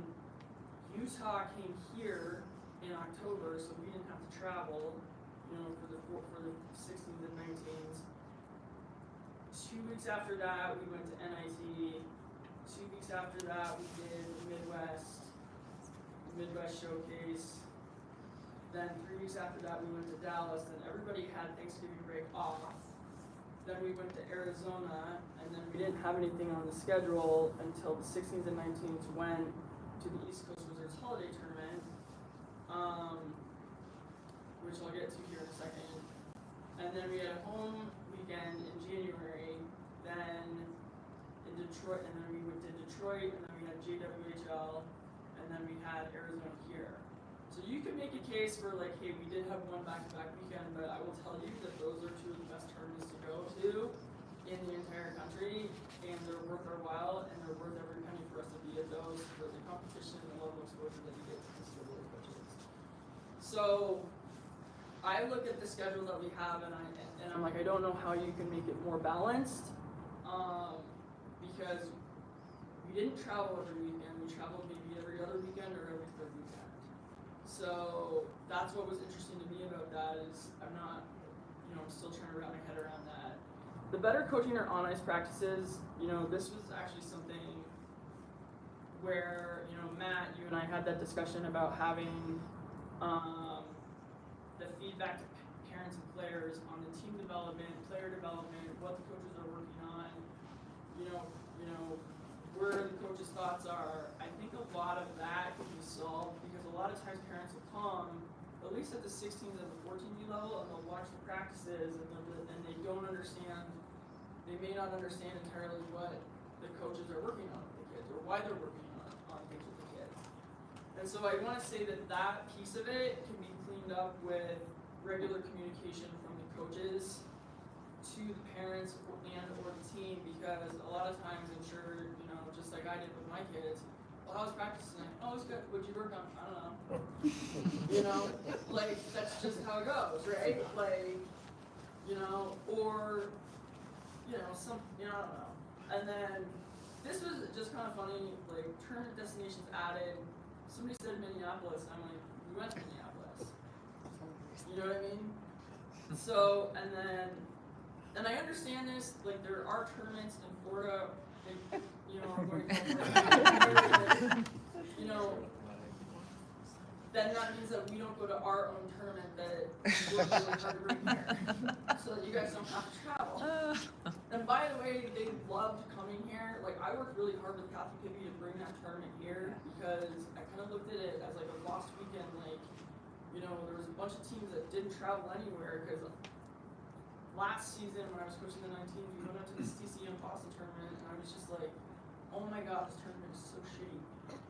Utah came here in October, so we didn't have to travel, you know, for the 16th and 19th. 2 weeks after that, we went to NIT. 2 weeks after that, we did the Midwest Showcase. Then 3 weeks after that, we went to Dallas. Then everybody had Thanksgiving break off. Then we went to Arizona, and then we didn't have anything on the schedule until the 16th and 19th went to the East Coast Wizards Holiday Tournament, which I'll get to here in a second. And then we had a home weekend in January, then in Detroit, and then we went to Detroit, and then we had JWHL, and then we had Arizona here. So you could make a case for like, hey, we did have one back-to-back weekend, but I will tell you that those are 2 of the best tournaments to go to in the entire country, and they're worth our while, and they're worth every penny for us to be at those for the competition and the level of exposure that you get to the level coaches. So I look at the schedule that we have, and I'm like, I don't know how you can make it more balanced, because we didn't travel every weekend. We traveled maybe every other weekend or every 3rd weekend. So that's what was interesting to me about that is I'm not, you know, I'm still trying to wrap my head around that. The better coaching or on ice practices, you know, this was actually something where, you know, Matt, you and I had that discussion about having the feedback to parents and players on the team development, player development, what the coaches are working on, you know, where the coaches' thoughts are. I think a lot of that can be solved because a lot of times parents will come, at least at the 16s and the 14B level, and they'll watch the practices and they don't understand, they may not understand entirely what the coaches are working on with the kids or why they're working on things with the kids. And so I want to say that that piece of it can be cleaned up with regular communication from the coaches to the parents and or the team, because a lot of times I'm sure, you know, just like I did with my kids, well, how was practice tonight? Oh, it's good. What'd you work on? I don't know. You know, like, that's just how it goes, right? Like, you know, or, you know, I don't know. And then, this was just kind of funny, like, tournament destinations added. Somebody said Minneapolis, and I'm like, we went to Minneapolis. You know what I mean? So, and I understand this, like, there are tournaments in Florida, they, you know, are going to, you know, then that means that we don't go to our own tournament that we work really hard to bring here, so that you guys don't have to travel. And by the way, they loved coming here. Like, I worked really hard with Kathy Pibby to bring that tournament here, because I kind of looked at it as like a lost weekend. Like, you know, there was a bunch of teams that didn't travel anywhere, because last season when I was coaching the 19s, we went up to this TCM Boston tournament, and I was just like, oh my god, this tournament is so shitty.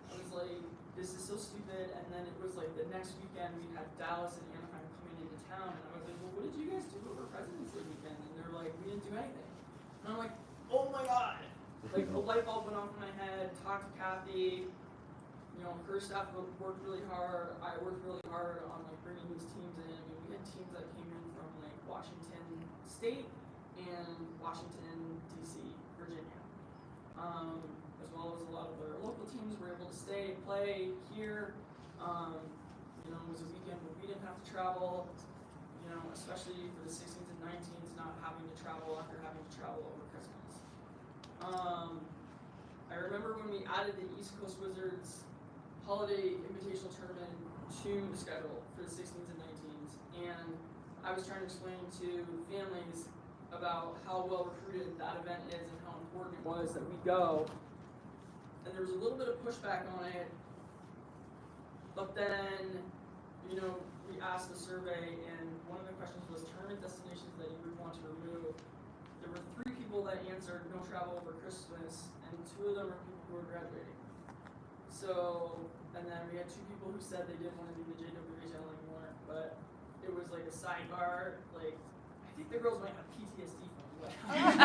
I was like, this is so stupid. And then it was like the next weekend we had Dallas and Anaheim coming into town, and I was like, well, what did you guys do over President's Day weekend? And they're like, we didn't do anything. And I'm like, oh my god. Like, the light bulb went off in my head. Talked to Kathy. You know, her staff worked really hard. I worked really hard on like bringing these teams in. I mean, we had teams that came in from like Washington State and Washington DC, Virginia, as well as a lot of their local teams were able to stay and play here. You know, it was a weekend where we didn't have to travel. You know, especially for the 16s and 19s, not having to travel after having to travel over Christmas. I remember when we added the East Coast Wizards Holiday Invitational Tournament to the schedule for the 16s and 19s, and I was trying to explain to families about how well recruited that event is and how important it was that we go. and there was a little bit of pushback on it. But then, you know, we asked the survey, and one of the questions was tournament destinations that you would want to remove. There were 3 people that answered no travel over Christmas, and 2 of them are people who are graduating. So, and then we had 2 people who said they didn't want to do the JWHL anymore, but it was like a sidebar. Like, I think the girls might have PTSD from what happened.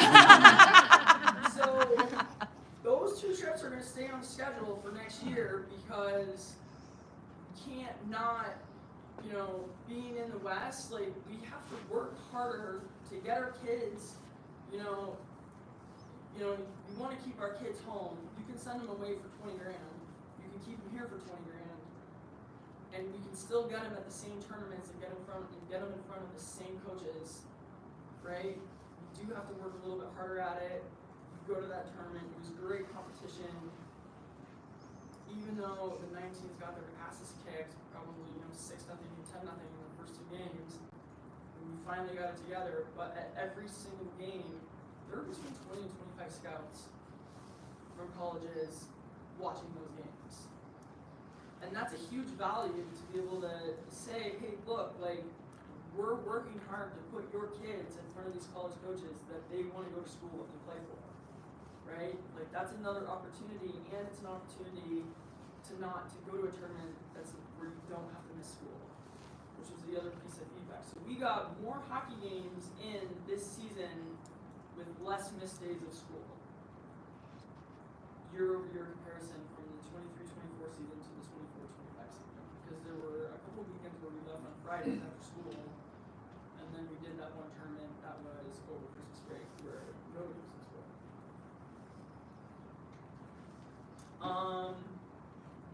So, those 2 trips are going to stay on the schedule for next year because we can't not, you know, being in the West, like, we have to work harder to get our kids, you know, we want to keep our kids home. You can send them away for 20 grand. You can keep them here for 20 grand. And we can still get them at the same tournaments and get them in front of the same coaches, right? We do have to work a little bit harder at it. We go to that tournament. It was great competition. Even though the 19s got their asses kicked, probably, you know, 6-0 and 10-0 in the first 2 games, and we finally got it together. But at every single game, there were between 20 and 25 scouts from colleges watching those games. And that's a huge value to be able to say, hey, look, like, we're working hard to put your kids in front of these college coaches that they want to go to school and play for, right? Like, that's another opportunity, and it's an opportunity to go to a tournament that's where you don't have to miss school, which was the other piece of feedback. So we got more hockey games in this season with less missed days of school. Year-over-year comparison from the 23-24 season to the 24-25 season, because there were a couple of weekends where we left on Fridays after school, and then we did that one tournament that was over Christmas break where nobody was in school.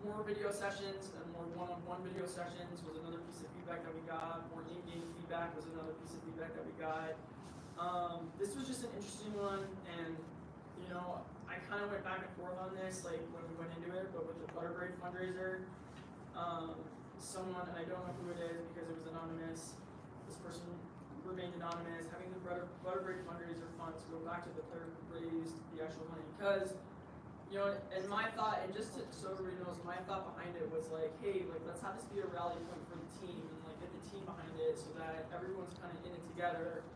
More video sessions and more one-on-one video sessions was another piece of feedback that we got. More in-game feedback was another piece of feedback that we got. This was just an interesting one, and you know, I kind of went back and forth on this, like when we went into it, but with the Buttergrade fundraiser, someone, and I don't know who it is because it was anonymous, this person remained anonymous, having the Buttergrade fundraiser funds go back to the player who raised the actual money, because, you know, and my thought, and just so everybody knows, my thought behind it was like, hey, like, let's have this be a rally point for the team, and like get the team behind it so that everyone's kind of in it together.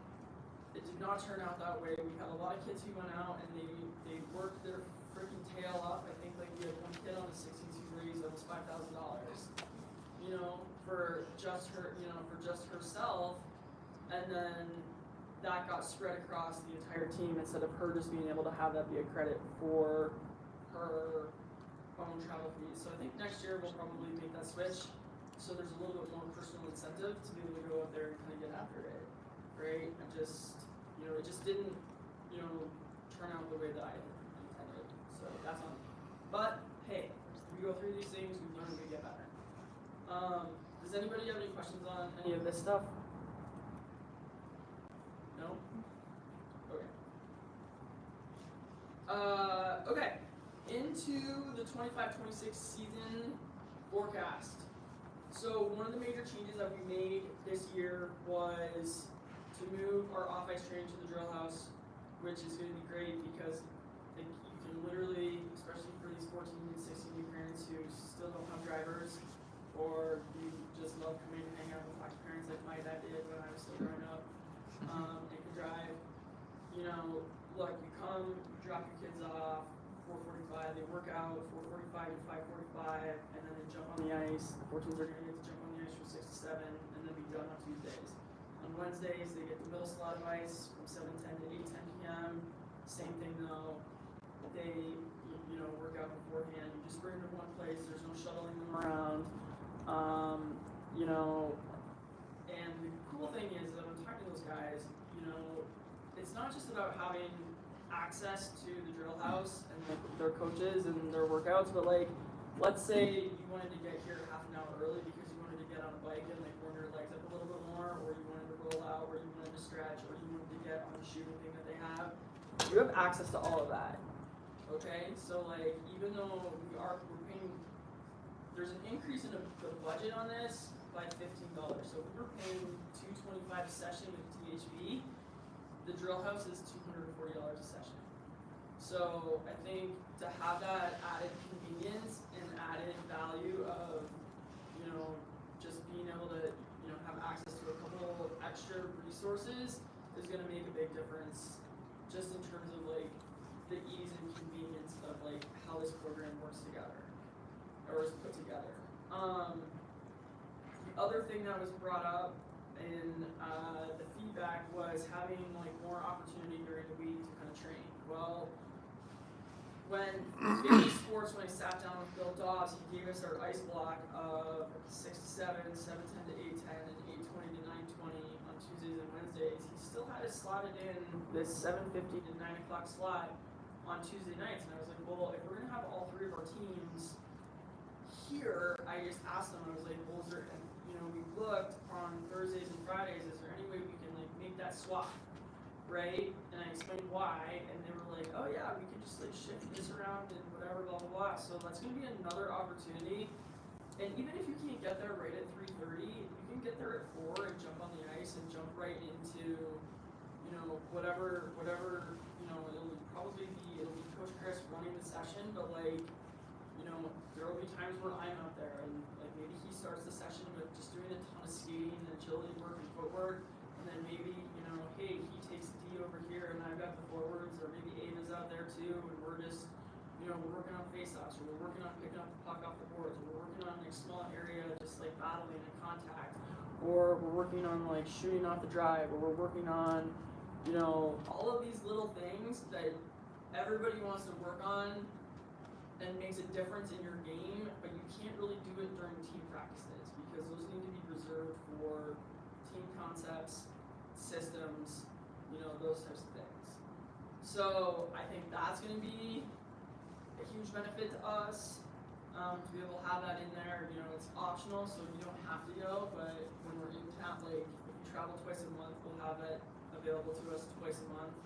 It did not turn out that way. We had a lot of kids who went out and they worked their freaking tail up. I think like we had one kid on the 16s who raised almost $5,000, you know, for just her, you know, for just herself, and then that got spread across the entire team instead of her just being able to have that be a credit for her own travel fees. So I think next year we'll probably make that switch, so there's a little bit more personal incentive to be able to go out there and kind of get after it, right? And just, you know, it just didn't, you know, turn out the way that I intended. So that's on me. But hey, we go through these things, we learn, we get better. Does anybody have any questions on any of this stuff? No? Okay. Okay. Into the 25-26 season forecast. So one of the major changes that we made this year was to move our off-ice training to the drill house, which is going to be great because you can literally, especially for these 14 and 16 new parents who still don't have drivers, or you just love coming and hang out with hockey parents like my dad did when I was still growing up, and can drive. You know, look, you come, you drop your kids off, 4:45, they work out 4:45 to 5:45, and then they jump on the ice. The 14s are going to get to jump on the ice from 6 to 7, and then be done on Tuesdays. On Wednesdays, they get the middle slot of ice from 7:10 to 8:10 p.m. Same thing though. They, you know, work out beforehand. You just bring them to one place. There's no shuttling them around. You know, and the cool thing is that when I'm talking to those guys, you know, it's not just about having access to the drill house and like their coaches and their workouts, but like, let's say you wanted to get here half an hour early because you wanted to get on a bike and like warm your legs up a little bit more, or you wanted to roll out, or you wanted to stretch, or you wanted to get on the shooting thing that they have. You have access to all of that. Okay, so like, even though we're paying, there's an increase in the budget on this by $15. So if we're paying $225 a session with THB, the drill house is $240 a session. So I think to have that added convenience and added value of, you know, just being able to, you know, have access to a couple extra resources is gonna make a big difference just in terms of like the ease and convenience of like how this program works together or is put together. The other thing that was brought up in the feedback was having like more opportunity during the week to kind of train. Well, when Baby Sports, when I sat down with Bill Dobbs, he gave us our ice block of 6 to 7, 7:10 to 8:10, and 8:20 to 9:20 on Tuesdays and Wednesdays. He still had it slotted in this 7:50 to 9 o'clock slot on Tuesday nights, and I was like, well, if we're gonna have all three of our teams here, I just asked them, I was like, well, is there, and, you know, we looked on Thursdays and Fridays, is there any way we can like make that swap, right? And I explained why, and they were like, oh yeah, we could just like shift this around and whatever, blah, blah, blah. So that's gonna be another opportunity. And even if you can't get there right at 3:30, you can get there at 4 and jump on the ice and jump right into, you know, whatever, you know, it'll be Coach Chris running the session, but like, you know, there will be times where I'm out there and like maybe he starts the session with just doing a ton of skating and agility work and footwork, and then maybe, you know, hey, he takes D over here and I've got the forwards, or maybe Ava's out there too, and we're just, you know, we're working on face-offs, or we're working on picking up the puck off the boards, or we're working on like small area just like battling and contact, or we're working on like shooting off the drive, or we're working on, you know, all of these little things that everybody wants to work on and makes a difference in your game, but you can't really do it during team practices because those need to be reserved for team concepts, systems, you know, those types of things. So I think that's going to be a huge benefit to us, to be able to have that in there. You know, it's optional, so you don't have to go, but when we're in town, like if we travel twice a month, we'll have it available to us twice a month,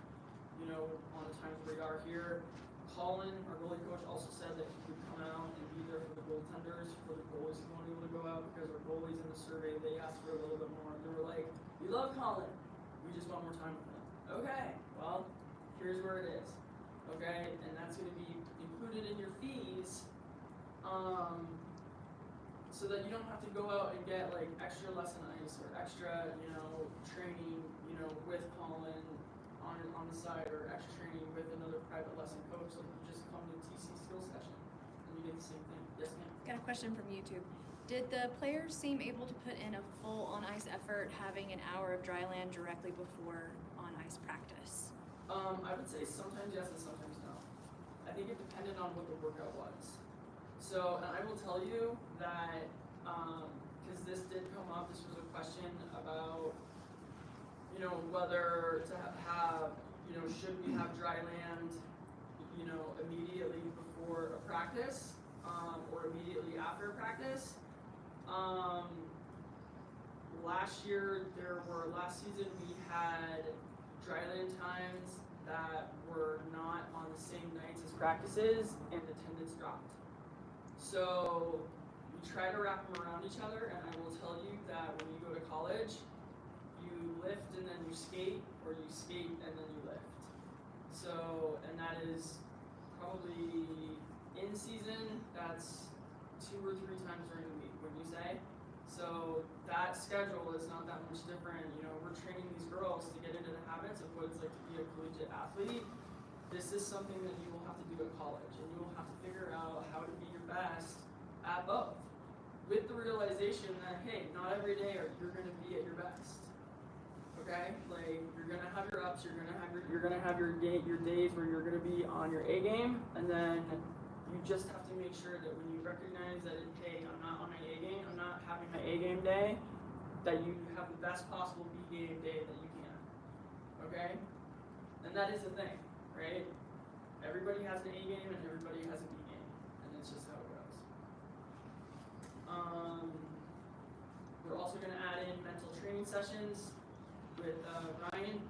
you know, on the times we are here. Colin, our goalie coach, also said that he could come out and be there for the goaltenders, for the goalies who weren't able to go out, because our goalies in the survey, they asked for a little bit more. They were like, we love Colin, we just want more time with him. Okay, well, here's where it is. Okay, and that's gonna be included in your fees, so that you don't have to go out and get like extra lesson ice or extra, you know, training, you know, with Colin on the side, or extra training with another private lesson coach. Like you just come to TC skill session and you get the same thing. Yes, ma'am. Got a question from YouTube. Did the players seem able to put in a full on-ice effort having an hour of dry land directly before on-ice practice? I would say sometimes yes and sometimes no. I think it depended on what the workout was. So, and I will tell you that, because this did come up, this was a question about, you know, whether to have, you know, should we have dry land, you know, immediately before a practice, or immediately after a practice. Last season we had dry land times that were not on the same nights as practices, and attendance dropped. So we try to wrap them around each other, and I will tell you that when you go to college, you lift and then you skate, or you skate and then you lift. So, and that is probably in season, that's 2 or 3 times during the week, wouldn't you say? So that schedule is not that much different. You know, we're training these girls to get into the habits of what it's like to be a collegiate athlete. This is something that you will have to do at college, and you will have to figure out how to be your best at both, with the realization that, hey, not every day you're going to be at your best. Okay, like you're gonna have your ups, you're gonna have your days where you're gonna be on your A game, and then you just have to make sure that when you recognize that, hey, I'm not on my A game, I'm not having my A game day, that you have the best possible B game day that you can. Okay, and that is the thing, right? Everybody has an A game and everybody has a B game, and it's just how it goes. We're also gonna add in mental training sessions with Ryan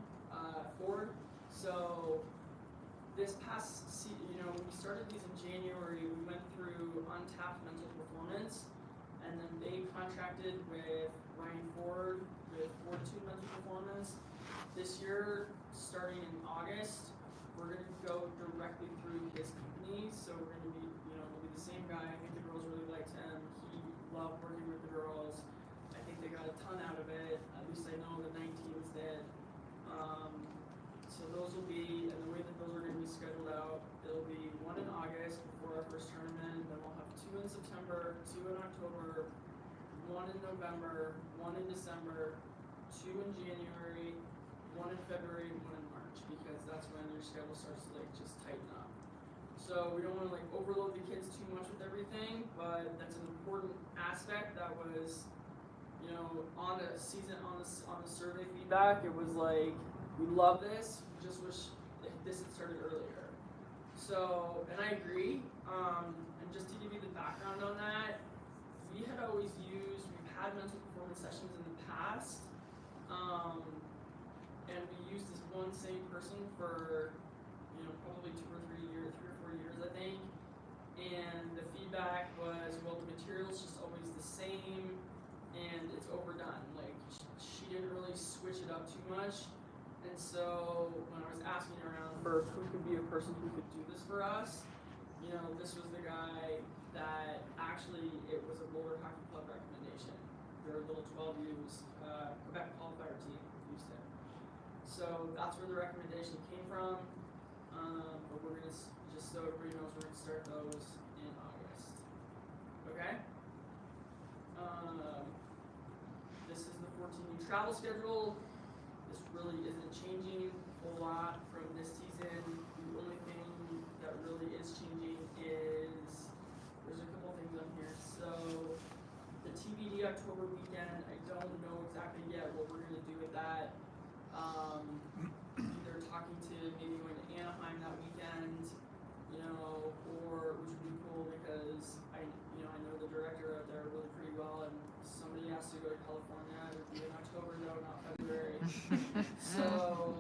Ford. So this past, you know, when we started these in January, we went through Untapped Mental Performance, and then they contracted with Ryan Ford with Fortitude Mental Performance. This year, starting in August, we're gonna go directly through his company, so we're gonna be, it'll be the same guy. I think the girls really liked him. He loved working with the girls. I think they got a ton out of it. At least I know the 19s did. So those will be, and the way that those are gonna be scheduled out, it'll be one in August before our first tournament, then we'll have 2 in September, 2 in October, 1 in November, 1 in December, 2 in January, 1 in February, 1 in March, because that's when your schedule starts to like just tighten up. So we don't wanna like overload the kids too much with everything, but that's an important aspect that was, on the season, on the survey feedback, it was like, we love this, we just wish this had started earlier. So, and I agree, and just to give you the background on that, we've had mental performance sessions in the past, and we used this one same person for, probably 2 or 3 years, 3 or 4 years, I think, and the feedback was, well, the material's just always the same, and it's overdone, like, she didn't really switch it up too much. And so when I was asking around for who could be a person who could do this for us, this was the guy that actually, it was a Boulder Hockey Club recommendation. Their little 12U's Quebec qualifier team used it. So that's where the recommendation came from. But we're gonna, just so everybody knows, we're gonna start those in August. Okay? This is the 14U travel schedule. This really isn't changing a whole lot from this season. The only thing that really is changing is, there's a couple things on here. So the TBD October weekend, I don't know exactly yet what we're gonna do with that. Either talking to maybe going to Anaheim that weekend, or which would be cool because I know the director out there really pretty well, and somebody has to go to California. It would be in October though, not February. So,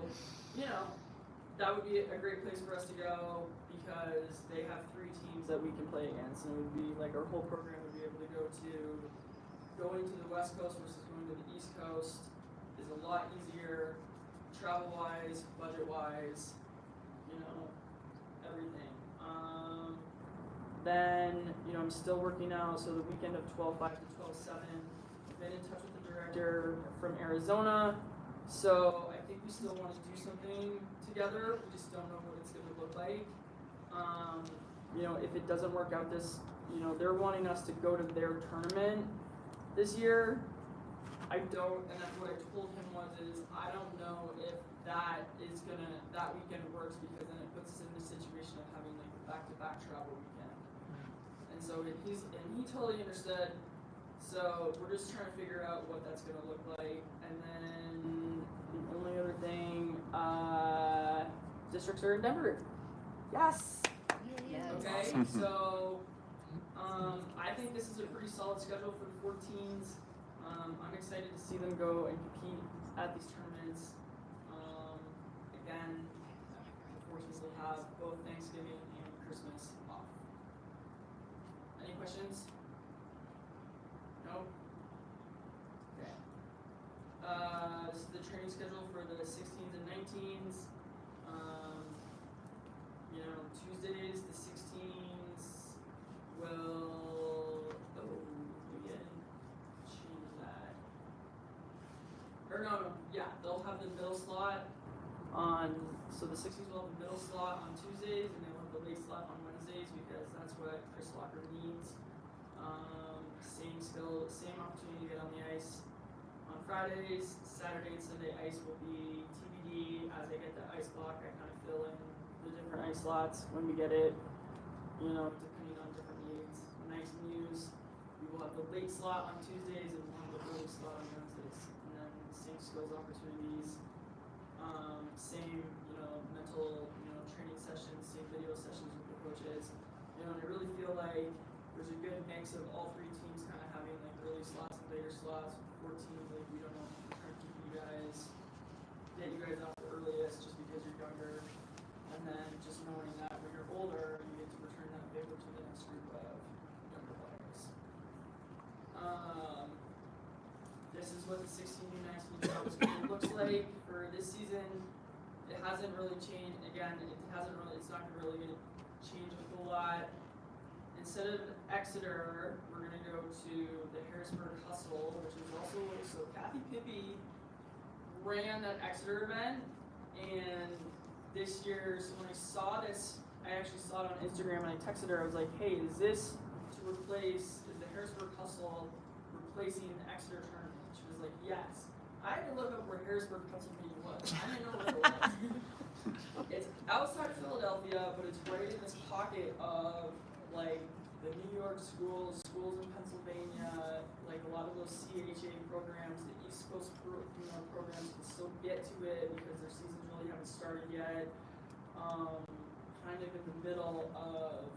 that would be a great place for us to go because they have 3 teams that we can play against, and it would be like our whole program would be able to going to the West Coast versus going to the East Coast is a lot easier, travel-wise, budget-wise, everything. Then, I'm still working out, so the weekend of 12/5 to 12/7, I've been in touch with the director from Arizona, so I think we still want to do something together, we just don't know what it's going to look like. If it doesn't work out they're wanting us to go to their tournament this year. I don't, and that's what I told him is I don't know if that weekend works because then it puts us in the situation of having like a back-to-back travel weekend. And so he totally understood. So we're just trying to figure out what that's gonna look like. And then the only other thing, districts are in Denver. Yes. Yes. Okay, so I think this is a pretty solid schedule for the 14s. I'm excited to see them go and compete at these tournaments. Again, the 14s will have both Thanksgiving and Christmas off. Any questions? No? Okay. This is the training schedule for the 16s and 19s. Tuesdays, the 16s will, change that. Or no, they'll have the middle slot so the 60s will have the middle slot on Tuesdays, and they will have the late slot on Wednesdays, because that's what Chris Locker needs. Same opportunity to get on the ice on Fridays. Saturday and Sunday ice will be TBD. As I get the ice block, I kind of fill in the different ice slots when we get it, depending on different needs. Nice news, we will have the late slot on Tuesdays and one of the early slot on Wednesdays. And then same skills opportunities, same, mental, training sessions, same video sessions with the coaches. And I really feel like there's a good mix of all 3 teams kind of having like early slots and later slots. 4 teams, like we don't know if we're trying to keep get you guys off the earliest just because you're younger. And then just knowing that when you're older, you get to return that favor to the next group of younger players. This is what the 16 and 19 travel schedule looks like for this season. it hasn't really changed. Again, it's not really gonna change a whole lot. Instead of Exeter, we're gonna go to the Harrisburg Hustle, which is also, so Kathy Pippy ran that Exeter event, and this year, so when I saw this, I actually saw it on Instagram and I texted her, I was like, hey, is the Harrisburg Hustle replacing the Exeter tournament? She was like, yes. I had to look up where Harrisburg, Pennsylvania was. I didn't know where it was. It's outside Philadelphia, but it's right in this pocket of like the New York schools in Pennsylvania, like a lot of those CHA programs, the East Coast programs can still get to it because their seasons really haven't started yet. Kind of in the middle of,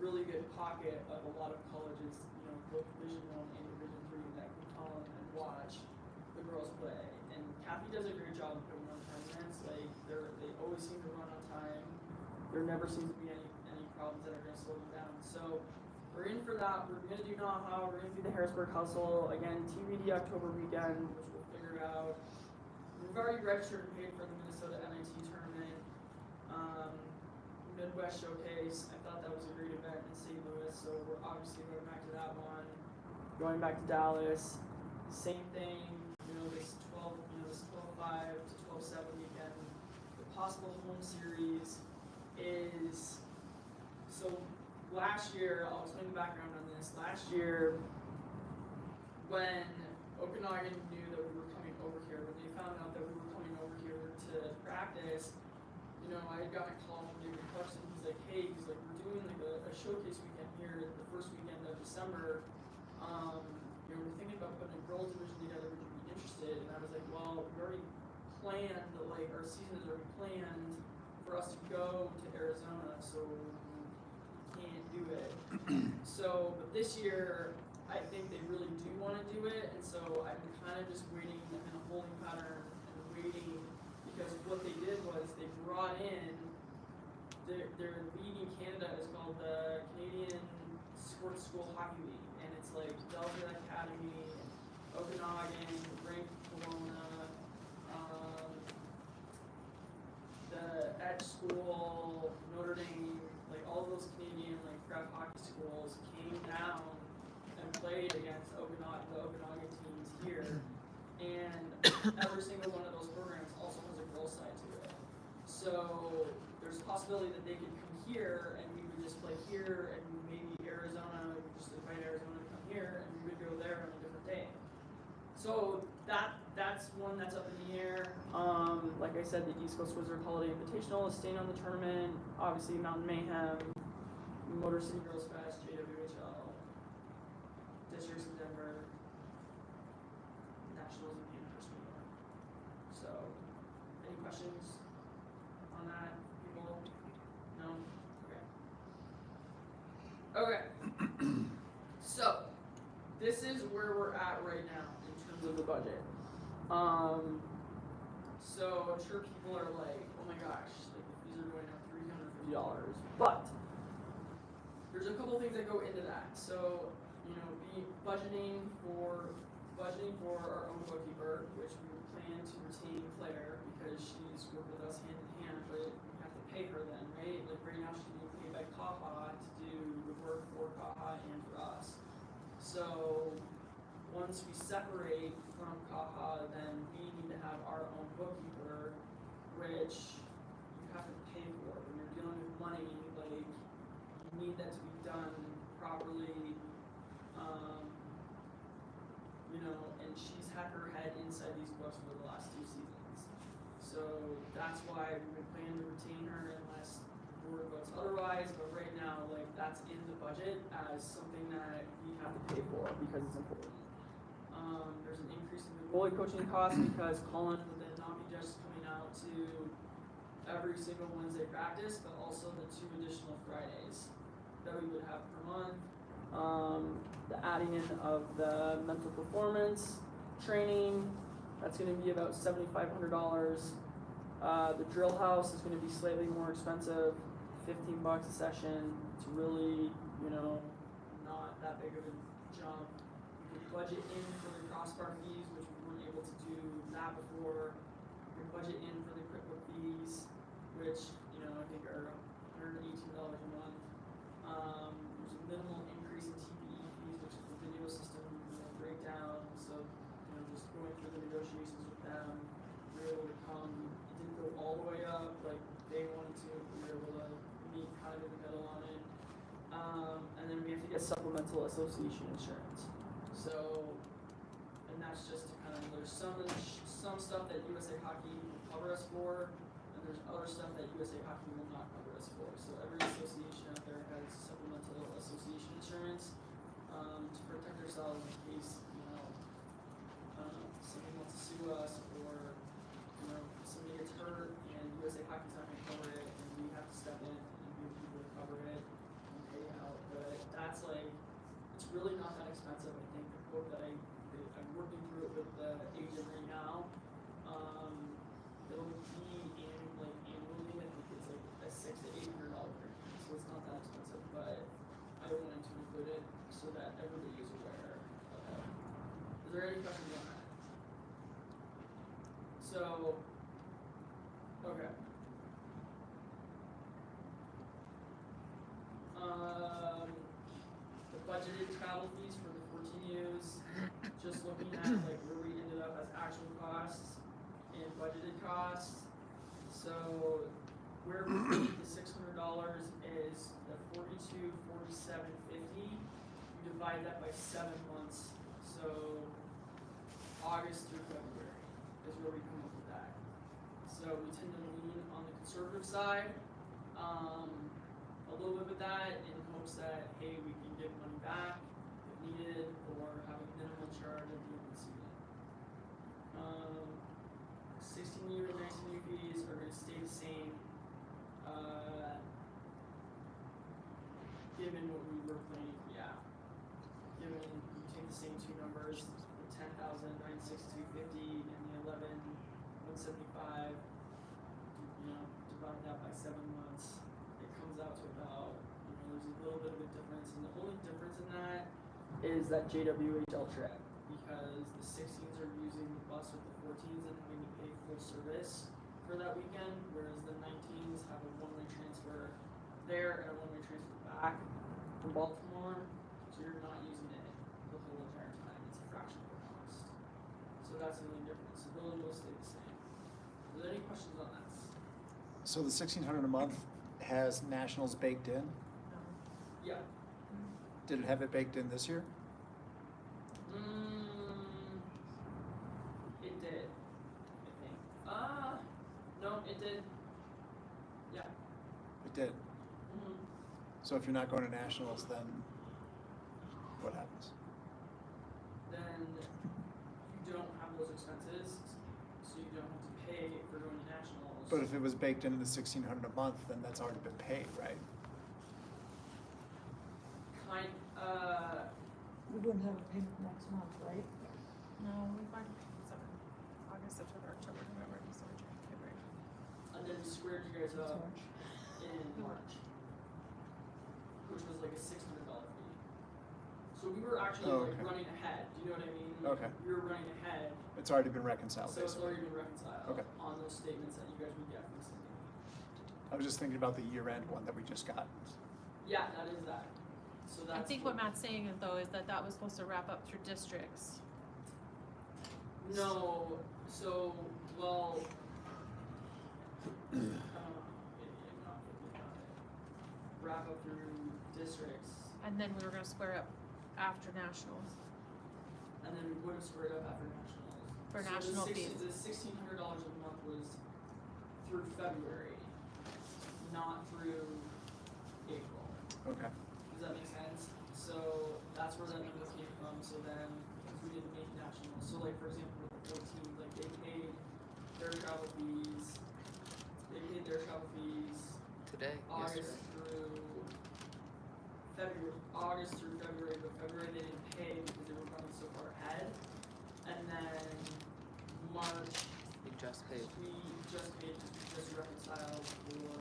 really good pocket of a lot of colleges, both Division I and Division III that can come and watch the girls play. And Kathy does a great job of putting on tournaments. Like they always seem to run on time. There never seems to be any problems that are going to slow them down. So we're in for that. We're going to do Naha. We're going to do the Harrisburg Hustle again. TBD October weekend, which we'll figure out. We've already registered and paid for the Minnesota NIT tournament. Midwest Showcase. I thought that was a great event in St. Louis, so we're obviously going back to that one. Going back to Dallas, same thing. This 12-5 to 12-7 weekend. The possible home series is, so last year, I'll explain the background on this. Last year, when Okanagan knew that we were coming over here, when they found out that we were coming over here to practice, I had gotten a call from David Clarkson. He's like, hey, we're doing like a showcase weekend here the first weekend of December. We're thinking about putting a girls division together. Would you be interested? And I was like, well, we already planned, our season is already planned for us to go to Arizona, so we can't do it. So, but this year, I think they really do want to do it, and so I've been kind of just waiting in a holding pattern and waiting. Because what they did was they brought in their league in Canada is called the Canadian Sports School Hockey League, and it's like Delta Academy, Okanagan, Rank Kelowna, the Edge School, Notre Dame, like all those Canadian prep hockey schools came down and played against the Okanagan teams here, and every single one of those programs also has a girls side to it. So there's a possibility that they could come here and we would just play here, and maybe Arizona, we would just invite Arizona to come here and we would go there on a different day. So that's one that's up in the air. Like I said, the East Coast Wizard Holiday Invitational is staying on the tournament. Obviously Mountain Mayhem, Motor City Girls Fest, JWHL, Districts in Denver, Nationals in Amherst, New York. So, any questions on that, people? No? Okay. Okay. So, this is where we're at right now in terms of the budget. So I'm sure people are like, oh my gosh, the fees are going up $350. But there's a couple things that go into that. So, budgeting for our own bookkeeper, which we plan to retain Claire because she's worked with us hand in hand, but we have to pay her then, right? Like right now she's being paid by CAHA to do the work for CAHA and for us. So once we separate from CAHA, then we need to have our own bookkeeper, which you have to pay for. When you're dealing with money, you need that to be done properly. And she's had her head inside these books for the last 2 seasons. So that's why we've been planning to retain her unless word votes otherwise, but right now, that's in the budget as something that we have to pay for because it's important. There's an increase in the goalie coaching costs because Colin would then not be just coming out to every single Wednesday practice, but also the 2 additional Fridays that we would have per month. The adding in of the mental performance training, that's going to be about $7,500. The drill house is going to be slightly more expensive, $15 a session. It's really, not that big of a jump. We can budget in for the crossbar fees, which we weren't able to do that before. We can budget in for the QuickBook fee, like they wanted to, we were able to meet kind of in the middle on it. And then we have to get supplemental association insurance. So, and that's just to kind of, there's some stuff that USA Hockey will cover us for, and there's other stuff that USA Hockey will not cover us for. So every association out there has supplemental association insurance, to protect ourselves in case, somebody wants to sue us, or, somebody gets hurt and USA Hockey's not gonna cover it, and we have to step in and be able to cover it and pay out. But that's like, it's really not that expensive. I think the quote that I'm working through it with the agent right now. It'll be annually, I think it's like a $600 to $800 premium, so it's not that expensive. But I wanted to include it so that everybody is aware of it. Is there any questions on that? So, okay. The budgeted travel fees for the 14Us, just looking at like where we ended up as actual costs and budgeted costs. So where we paid the $600 is the 4750. We divide that by 7 months. So August through February is where we come up with that. So we tend to lean on the conservative side, a little bit with that in hopes that, hey, we can give money back if needed, or have a minimal charge at the end of the season. 16U and 19U fees are going to stay the same, given what we were planning, given you take the same two numbers, the 10,962.50 and the 11,175, divide that by 7 months, it comes out to about, there's a little bit of a difference, and the only difference in that is that JWHL trip, because the 16s are using the bus with the 14s and having to pay full service for that weekend, whereas the 19s have a one-way transfer there and a one-way transfer back from Baltimore, so you're not using it the whole entire time. It's a fraction of the cost. So that's the only difference. The billing will stay the same. Are there any questions on that? So the $1,600 a month has nationals baked in? Yeah. Did it have it baked in this year? It did, I think. No, it did. Yeah. It did. So if you're not going to nationals, then what happens? Then you don't have those expenses, so you don't have to pay for going to nationals. But if it was baked into the $1,600 a month, then that's already been paid, right? We wouldn't have a payment next month, right? No, we've already paid 7. August, September, October, November, December, January, February. And then we squared you guys up in March, which was like a $600 fee. So we were actually running ahead. Do you know what I mean? Okay. We were running ahead. It's already been reconciled, So it's basically. already been reconciled Okay. on those statements that you guys would get from Cindy. I was just thinking about the year-end one that we just got. Yeah, that is that. So that's I think what Matt's saying though is that was supposed to wrap up through districts. No, so, well, wrap up through districts, And then we were gonna square up after nationals. and then we would have squared up after nationals. For So national the fees. The $1,600 a month was through February, not through April. Okay. Does that make sense? So that's where that number came from. So then, because we didn't make nationals, so like for example, with the 14, like they paid their travel fees. They paid their travel fees Today, August yesterday. through February. August through February, but February they didn't pay because they were running so far ahead. And then March, You just paid. we just paid just reconciled for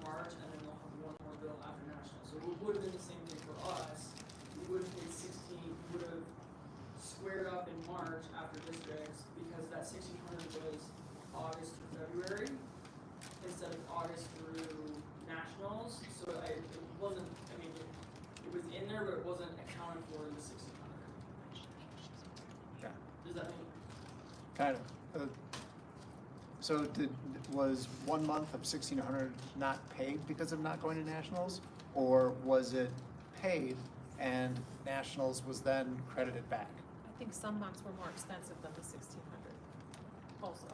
March, and then they'll have one more bill after national. So it would have been the same thing for us. We would have paid 16. We would have squared up in March after districts because that 1,600 was August through February instead of August through nationals. So it wasn't. I mean, it was in there, but it wasn't accounted for in the 1,600. Yeah. Does that mean? Kind of. So was 1 month of 1,600 not paid because of not going to nationals? Or was it paid and nationals was then credited back? I think some months were more expensive than the 1,600 also.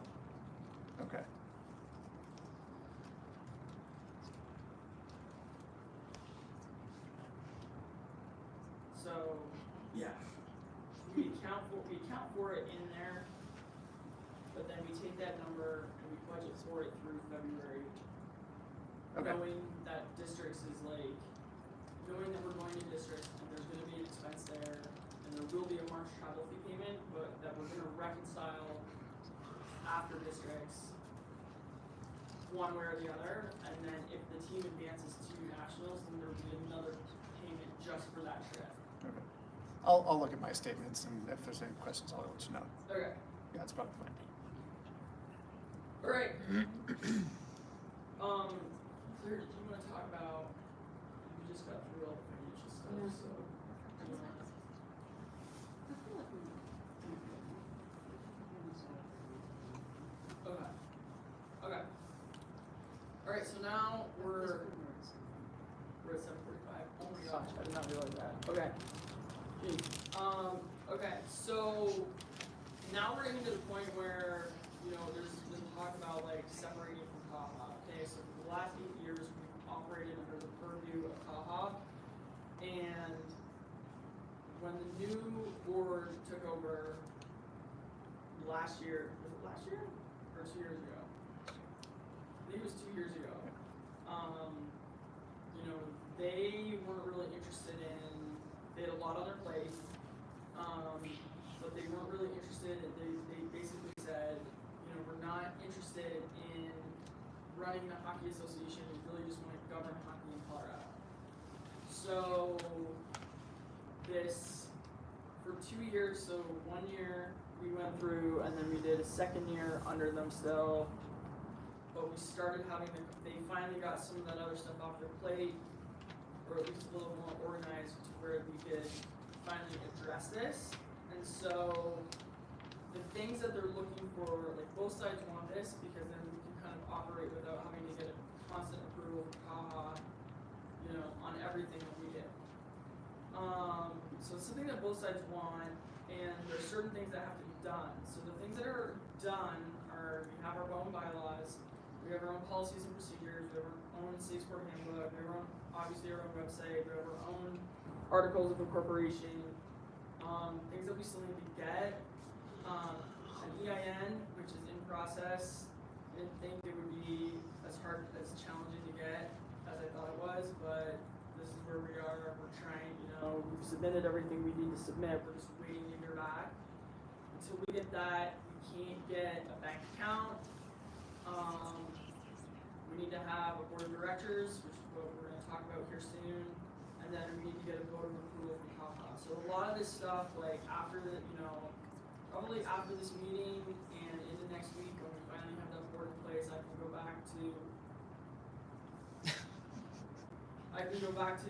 Okay. So, yeah, we account for it in there, but then we take that number and we budget for it through February. Okay. Knowing that districts is like, knowing that we're going to districts and there's gonna be an expense there, and there will be a March travel fee payment, but that we're gonna reconcile after districts, one way or the other, and then if the team advances to nationals, then there'll be another payment just for that trip. Okay. I'll look at my statements, and if there's any questions, I'll let you know. Okay. Yeah, that's probably fine. Alright. Claire, did you wanna talk about, we just got through all the financial stuff, Yeah. so. Okay. Okay. Alright, so now we're at 7:45. Oh my gosh, I did not realize that. Okay. Jeez. Okay, so now we're getting to the point where, you know, there's been talk about like separating from CAHA. Okay, so for the last 8 years, we've operated under the purview of CAHA. And when the new board took over last year, was it last year? Or 2 years ago? I think it was 2 years ago. You know, they weren't really interested in, they had a lot on their plate, but they weren't really interested, they basically said, you know, we're not interested in running the hockey association, we really just want to govern hockey in Colorado. So, this, for 2 years, so 1 year we went through, and then we did a second year under them still, but we started having they finally got some of that other stuff off their plate, or at least a little more organized to where we could finally address this. And so the things that they're looking for, like both sides want this because then we can kind of operate without having to get a constant approval from CAHA, you know, on everything that we do. So it's something that both sides want, and there's certain things that have to be done. So the things that are done are we have our own bylaws, we have our own policies and procedures, we have our own safe sport handbook, we have our own, obviously our own website, we have our own articles of incorporation, things that we still need to get, an EIN, which is in process. I didn't think it would be as hard, as challenging to get as I thought it was, but this is where we are, we're trying, you know, we've submitted everything we need to submit, we're just waiting to hear back. Until we get that, we can't get a bank account. We need to have a board of directors, which is what we're gonna talk about here soon, and then we need to get a vote of approval from CAHA. So a lot of this stuff, like after the, you know, probably after this meeting and into next week, when we finally have that board in place, I can go back to,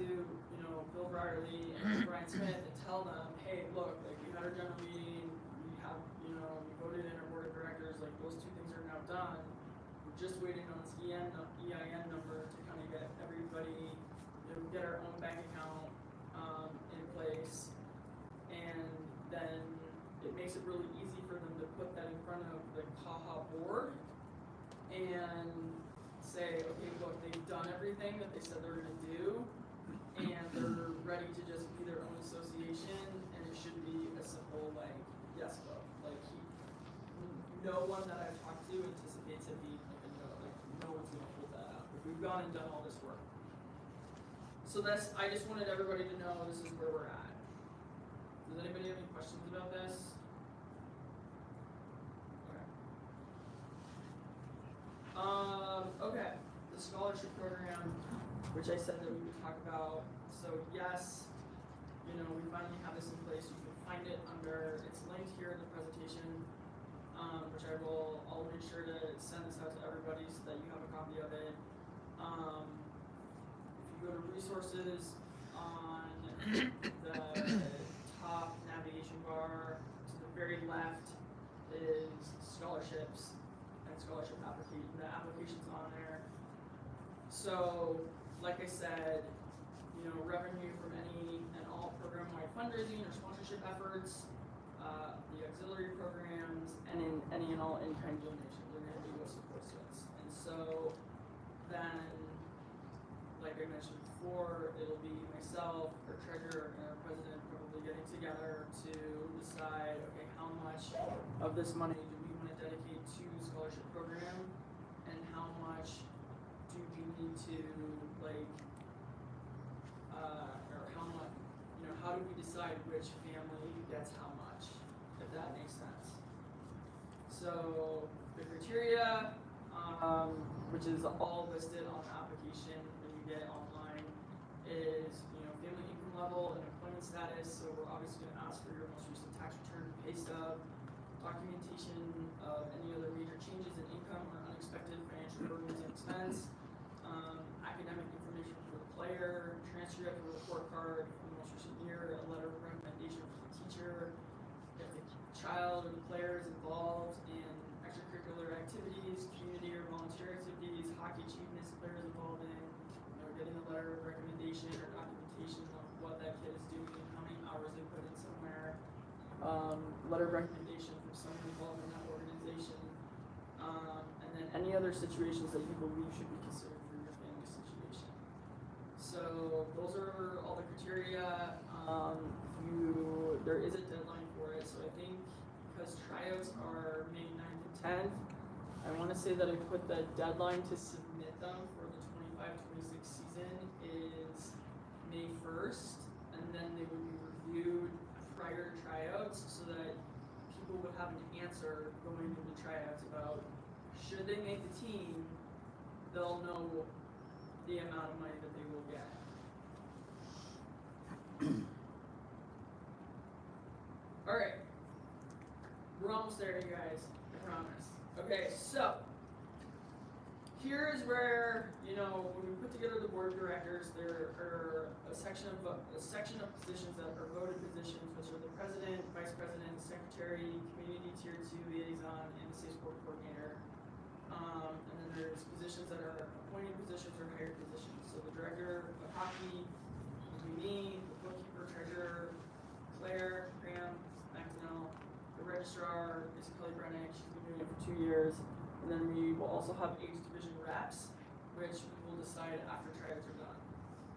you know, Bill Brierly and Brian Smith and tell them, hey, look, like we had our general meeting, we have, you know, we voted in our board of directors, like those two things are now done. We're just waiting on this EIN number to kind of get everybody, you know, get our own bank account in place, and then it makes it really easy for them to put that in front of the CAHA board and say, okay, look, they've done everything that they said they're gonna do, and they're ready to just be their own association, and it should be a simple, like, yes vote. Like, no one that I've talked to anticipates it being like a no, like, no one's gonna hold that up. If we've gone and done all this work. So that's, I just wanted everybody to know this is where we're at. Does anybody have any questions about this? Okay, the scholarship program, which I said that we would talk about. So yes, you know, we finally have this in place. You can find it under, it's linked here in the presentation, which I'll make sure to send this out to everybody so that you have a copy of it. If you go to resources on the top navigation bar, to the very left is scholarships. And scholarship application, the application's on there. So, like I said, you know, revenue from any and all program-wide fundraising or sponsorship efforts, the auxiliary programs, and in any and all in-kind donations are gonna be what's supposed to us. And so, then, like I mentioned before, it'll be myself, our treasurer, and our president probably getting together to decide, okay, how much of this money do we wanna dedicate to scholarship program, and how much do we need to, like, or how much, you know, how do we decide which family gets how much, if that makes sense. So, the criteria, which is all listed on the application when you get it online, is, you know, family income level and employment status. So we're obviously gonna ask for your most recent tax return, pay stub, documentation of any other major changes in income or unexpected financial burdens and expense, academic information for the player, transcript or report card from the most recent year, a letter of recommendation from the teacher, if the child or the player is involved in extracurricular activities, community or volunteer activities, hockey achievements the player is involved in, you know, getting a letter of recommendation or documentation of what that kid is doing, how many hours they put in somewhere, letter of recommendation from someone involved in that organization, and then any other situations that you believe should be considered for your family situation. So those are all the criteria. There is a deadline for it, so I think because tryouts are May 9th and 10th, I want to say that I put the deadline to submit them for the 25-26 season is May 1st, and then they would be reviewed prior to tryouts so that people would have an answer going into tryouts about should they make the team, they'll know the amount of money that they will get. Alright. We're almost there, you guys. I promise. Okay, so here is where, you know, when we put together the board of directors, there are a section of positions that are voted positions, which are the president, vice president, secretary, community tier 2 liaison, and the state sport coordinator. And then there's positions that are appointed positions or hired positions. So the director of hockey would be me, the bookkeeper, treasurer, Claire, Graham, McDonnell. The registrar is Kelly Brennick. She's been doing it for 2 years. And then we will also have age division reps, which we will decide after tryouts are done.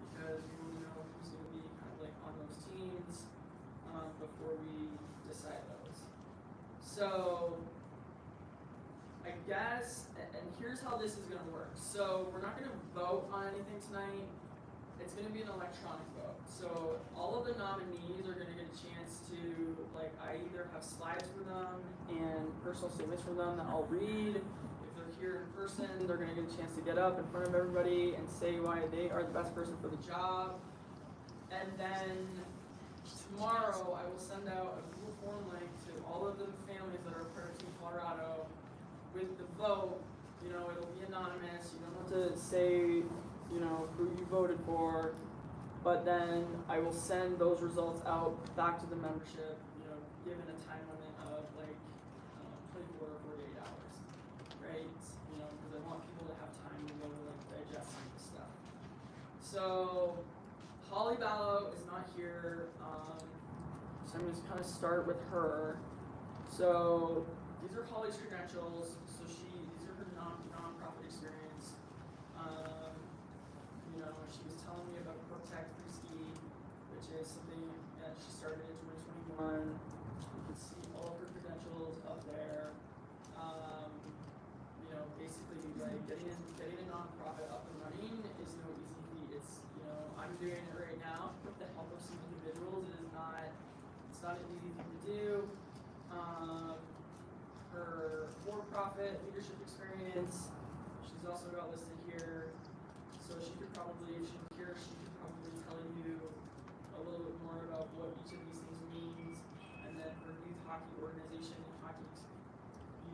Because we want to know who's going to be kind of like on those teams before we decide those. So I guess, and here's how this is going to work. So we're not going to vote on anything tonight. It's going to be an electronic vote. So all of the nominees are going to get a chance to, like, I either have slides for them and personal statements from them that I'll read. If they're here in person, they're going to get a chance to get up in front of everybody and say why they are the best person for the job. And then tomorrow I will send out a Google form link to all of the families that are part of Team Colorado with the vote. You know, it'll be anonymous. You don't have to say, you know, who you voted for, but then I will send those results out back to the membership, you know, given a time limit of like 24 or 48 hours, right? You know, because I want people to have time to go to like digest some of the stuff. So Holly Ballo is not here, so I'm just kind of start with her. So these are Holly's credentials. So these are her non-profit experience. You know, she was telling me about Quick Tech Free-Ski, which is something that she started in 2021. You can see all of her credentials up there. You know, basically, like getting a nonprofit up and running is no easy feat. It's, you know, I'm doing it right now with the help of some individuals. It's not an easy thing to do. Her for-profit leadership experience, she's also got listed here. So she could probably, if she were here, she could probably tell you a little bit more about what each of these things means. And then her youth hockey organization and hockey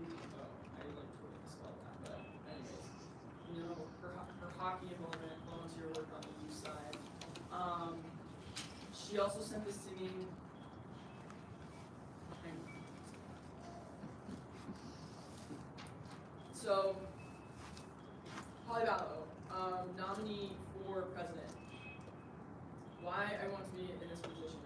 youth, I like totally misspelled that, but anyways, you know, her hockey involvement, volunteer work on the youth side. She also sent this to me. So So, Holly Vallow, nominee for president. Why I want to be in this position.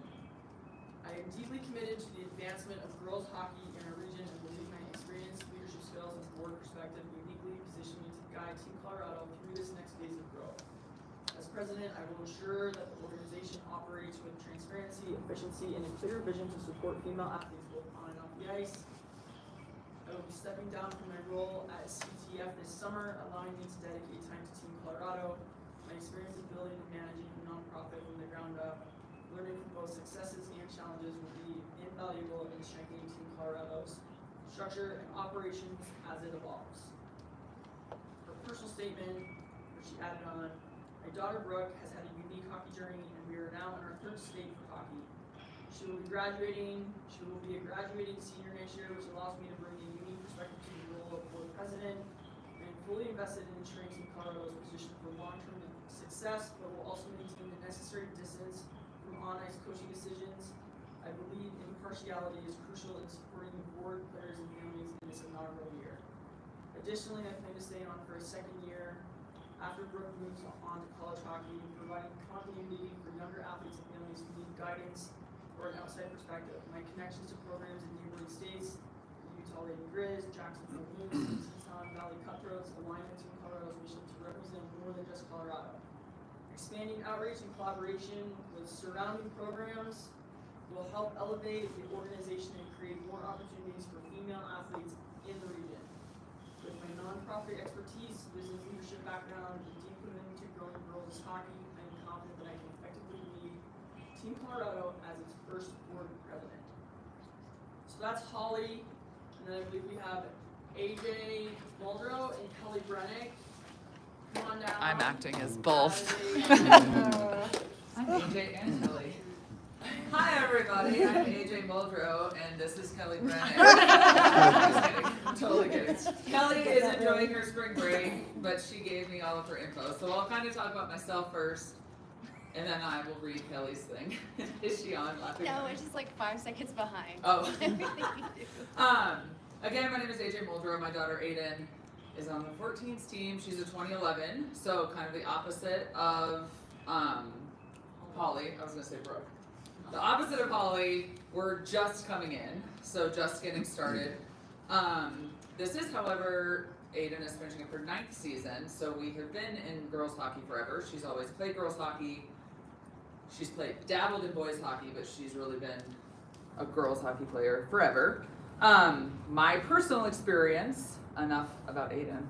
I am deeply committed to the advancement of girls hockey in our region and believe my experience, leadership skills, and board perspective uniquely position me to guide Team Colorado through this next phase of growth. As president, I will ensure that the organization operates with transparency, efficiency, and a clear vision to support female athletes both on and off the ice. I will be stepping down from my role at CTF this summer, allowing me to dedicate time to Team Colorado. My experience in building and managing a nonprofit from the ground up, learning from both successes and challenges will be invaluable in strengthening Team Colorado's structure and operations as it evolves. Her personal statement, which she added on, my daughter Brooke has had a unique hockey journey and we are now in our third state for hockey. She will be a graduating senior next year, which allows me to bring a unique perspective to the role of board president. I am fully invested in ensuring Team Colorado's position for long-term success, but will also maintain the necessary distance from on-ice coaching decisions. I believe impartiality is crucial in supporting the board, players, and families in this inaugural year. Additionally, I plan to stay on for a second year after Brooke moves on to college hockey, providing continuity for younger athletes and families who need guidance or an outside perspective. My connections to programs in neighboring states, the Utah Lady Grizz, Jacksonville Blues, Teton Valley Cutthroats, align with Team Colorado's mission to represent more than just Colorado. Expanding outreach and collaboration with surrounding programs will help elevate the organization and create more opportunities for female athletes in the region. With my nonprofit expertise, business leadership background, and deep commitment to growing girls hockey, I am confident that I can effectively lead Team Colorado as its first board president. So that's Holly, and then I believe we have AJ Muldrow and Kelly Brennick. Come on down. I'm acting as both. I'm AJ and Kelly. Hi everybody, I'm AJ Muldrow and this is Kelly Brennick. Just kidding. I'm totally kidding. Kelly is enjoying her spring break, but she gave me all of her info. So I'll kind of talk about myself first, and then I will read Kelly's thing. Is she on laughing? No, it's just like 5 seconds behind. Oh. Again, my name is AJ Muldrow. My daughter Aiden is on the 14s team. She's a 2011, so kind of the opposite of Holly. I was gonna say Brooke. The opposite of Holly, we're just coming in, so just getting started. This is, however, Aiden is finishing up her 9th season, so we have been in girls hockey forever. She's always played girls hockey. She's dabbled in boys hockey, but she's really been a girls hockey player forever. My personal experience, enough about Aiden.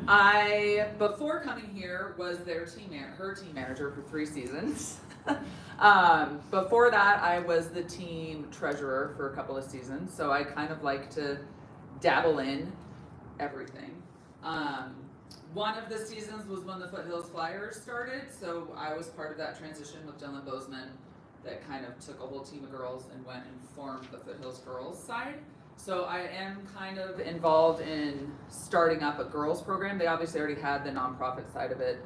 I, before coming here, was her team manager for 3 seasons. Before that, I was the team treasurer for a couple of seasons, so I kind of like to dabble in everything. One of the seasons was when the Foothills Flyers started, so I was part of that transition with Dylan Bozeman that kind of took a whole team of girls and went and formed the Foothills girls side. So I am kind of involved in starting up a girls program. They obviously already had the nonprofit side of it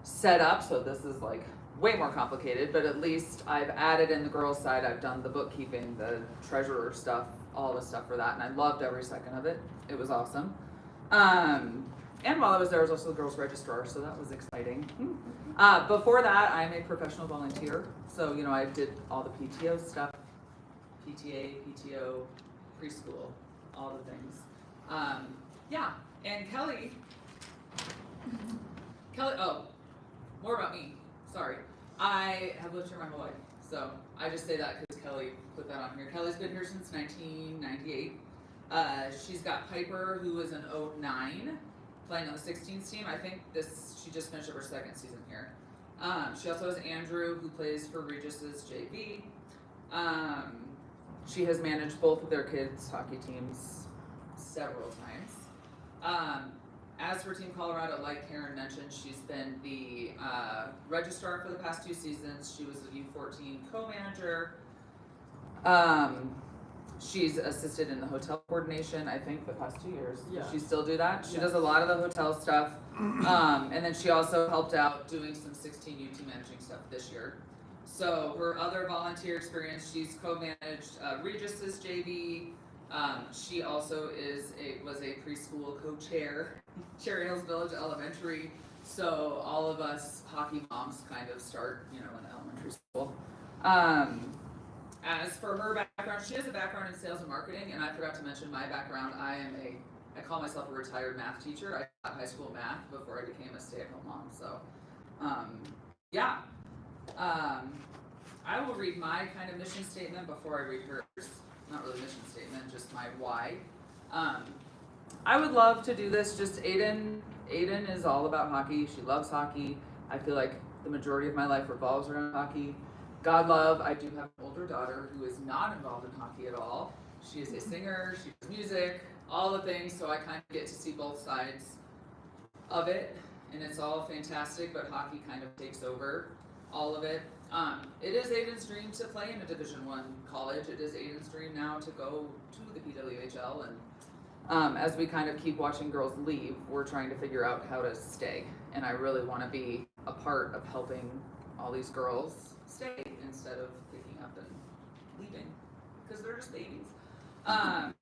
set up, so this is like way more complicated, but at least I've added in the girls side. I've done the bookkeeping, the treasurer stuff, all the stuff for that, and I loved every second of it. It was awesome. And while I was there, I was also the girls registrar, so that was exciting. Before that, I'm a professional volunteer, so you know I did all the PTO stuff, PTA, PTO, preschool, all the things. Yeah, and Kelly, oh, more about me. Sorry, I have lived here my whole life, so I just say that because Kelly put that on here. Kelly's been here since 1998. She's got Piper, who was an 09, playing on the 16s team. I think she just finished up her 2nd season here. She also has Andrew, who plays for Regis's JV. She has managed both of their kids' hockey teams several times. As for Team Colorado, like Karen mentioned, she's been the registrar for the past 2 seasons. She was a U14 co-manager. She's assisted in the hotel coordination, I think, the past 2 years. Yeah. Does she still do that? She Yes. does a lot of the hotel stuff. And then she also helped out doing some 16U team managing stuff this year. So her other volunteer experience, she's co-managed Regis's JV, She also was a preschool co-chair, Cherry Hills Village Elementary. So all of us hockey moms kind of start, in elementary school. As for her background, she has a background in sales and marketing, and I forgot to mention my background. I call myself a retired math teacher. I taught high school math before I became a stay-at-home mom. So, I will read my kind of mission statement before I read hers. Not really mission statement, just my why. I would love to do this. Just Aiden is all about hockey. She loves hockey. I feel like the majority of my life revolves around hockey. God love, I do have an older daughter who is not involved in hockey at all. She is a singer, she does music, all the things, so I kind of get to see both sides of it, and it's all fantastic, but hockey kind of takes over all of it. It is Aiden's dream to play in a Division I college. It is Aiden's dream now to go to the PWHL, and as we kind of keep watching girls leave, we're trying to figure out how to stay, and I really want to be a part of helping all these girls stay instead of picking up and leaving because they're just babies. And